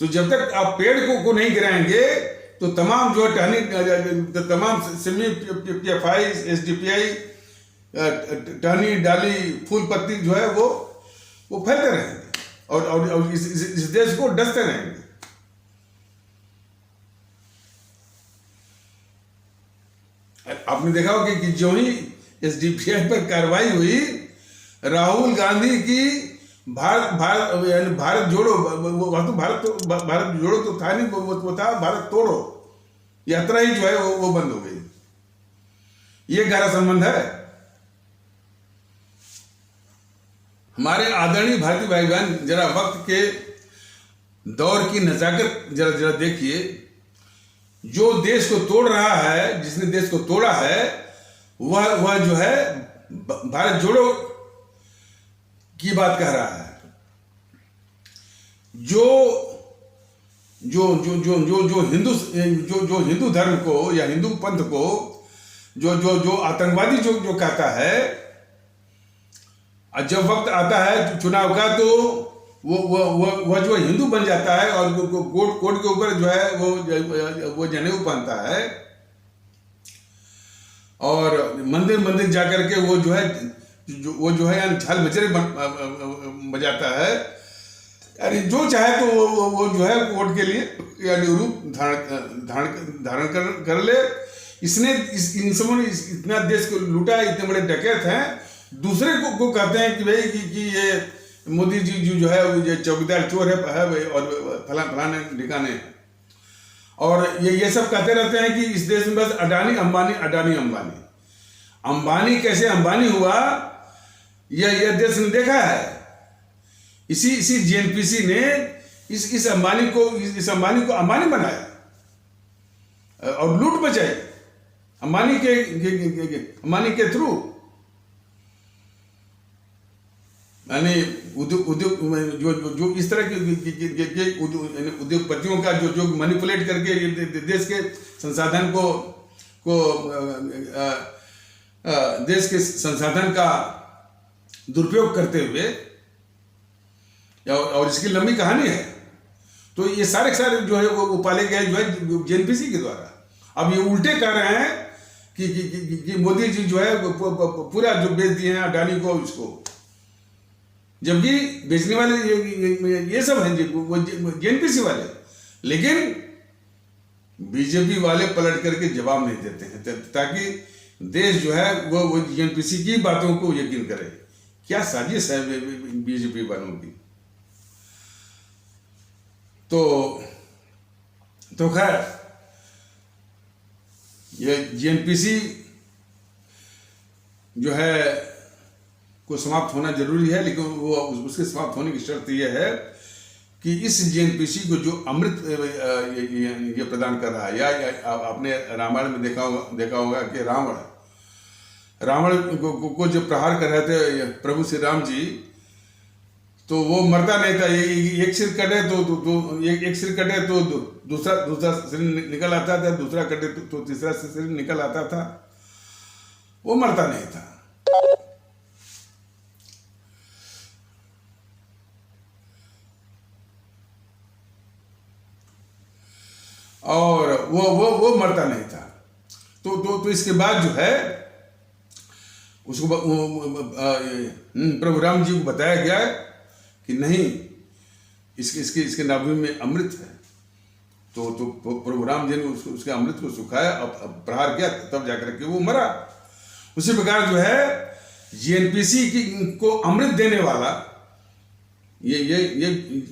तो जब तक आप पेड़ को नहीं गिराएंगे तो तमाम जो टहनी, तमाम सिमी, पीएफआई, एसडीपीआई, टहनी, डाली, फूल पत्ती जो है वो फैलते रहेंगे और इस देश को डसते रहेंगे। आपने देखा होगा कि जो ही एसडीपीआई पर कार्रवाई हुई, राहुल गांधी की भारत जोड़ो, भारत जोड़ो तो था नहीं, वो था भारत तोड़ो यात्रा ही जो है वो बंद हो गई। ये गहरा संबंध है। हमारे आदरणीय भारतीय भाई बहन, जरा वक्त के दौर की नजाकत जरा देखिए। जो देश को तोड़ रहा है, जिसने देश को तोड़ा है, वह जो है भारत जोड़ो की बात कह रहा है। जो हिंदू धर्म को या हिंदू पंथ को जो आतंकवादी जो कहता है, जब वक्त आता है चुनाव का तो वो जो हिंदू बन जाता है और कोट के ऊपर जो है वो जनेऊ पहनता है और मंदिर जाकर के वो जो है यानी झाल मचरे बजाता है। यानी जो चाहे तो वो जो है वोट के लिए यानी रूप धारण कर ले। इन सबों ने इतना देश को लूटा, इतने बड़े डकैत हैं। दूसरे को कहते हैं कि भाई कि ये मोदी जी जो है ये चौकीदार चोर है और फलाने ठिकाने, और ये सब कहते रहते हैं कि इस देश में बस अडानी अंबानी। अंबानी कैसे अंबानी हुआ यह देश ने देखा है। इसी जेएनपीसी ने इस अंबानी को अंबानी बनाया और लूट बचाई अंबानी के थ्रू। यानी उद्योग जो इस तरह के उद्योगपतियों का जो मैनिपुलेट करके देश के संसाधन देश के संसाधन का दुरुपयोग करते हुए, और इसकी लंबी कहानी है। तो ये सारे जो है वो पाले गए जो है जेएनपीसी के द्वारा। अब ये उल्टे कह रहे हैं कि मोदी जी जो है पूरा जो बेच दिए हैं अडानी को इसको, जबकि बेचने वाले ये सब हैं जेएनपीसी वाले। लेकिन बीजेपी वाले पलट करके जवाब नहीं देते हैं ताकि देश जो है वो जेएनपीसी की बातों को यकीन करे। क्या साजिश है बीजेपी वालों की। तो खैर ये जेएनपीसी जो है को समाप्त होना जरूरी है, लेकिन वो उसके समाप्त होने की शर्त यह है कि इस जेएनपीसी को जो अमृत ये प्रदान कर रहा है, या आपने रामायण में देखा होगा कि रावण को जो प्रहार कर रहे थे प्रभु श्री राम जी, तो वो मरता नहीं था। एक सिर कटे तो दूसरा सिर निकल आता था, दूसरा कटे तो तीसरा सिर निकल आता था, वो मरता नहीं था। और वो मरता नहीं था। तो इसके बाद जो है उसको प्रभु राम जी को बताया गया कि नहीं, इसके नाभि में अमृत है। तो प्रभु राम जी ने उसके अमृत को सुखाया, अब प्रहार किया, तब जाकर के वो मरा। उसी प्रकार जो है जेएनपीसी को अमृत देने वाला ये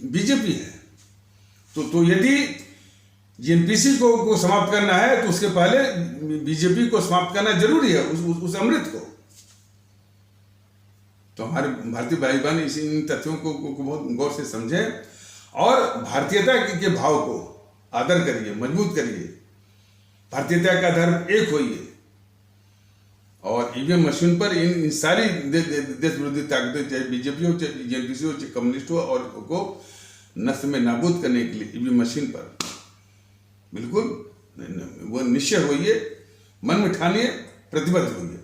बीजेपी है। तो यदि जेएनपीसी को समाप्त करना है तो उसके पहले बीजेपी को समाप्त करना जरूरी है, उस अमृत को। तो हमारे भारतीय भाई बहन इन तथ्यों को बहुत गौर से समझें और भारतीयता के भाव को आदर करिए, मजबूत करिए। भारतीयता का धर्म एक होइए और ईवीएम मशीन पर इन सारी देश विरोधी ताकतें, चाहे बीजेपी हो, चाहे जेएनपीसी हो, चाहे कम्युनिस्ट हो, और को नष्ट में नाबूद करने के लिए ईवीएम मशीन पर बिल्कुल वो निश्चय होइए, मन में ठानिए, प्रतिबद्ध होइए।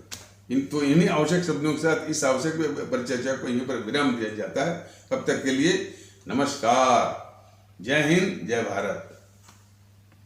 तो इन्हीं आवश्यक शब्दों के साथ इस आवश्यक परिचर्चा को यहीं पर विराम दिया जाता है। तब तक के लिए नमस्कार, जय हिंद, जय भारत।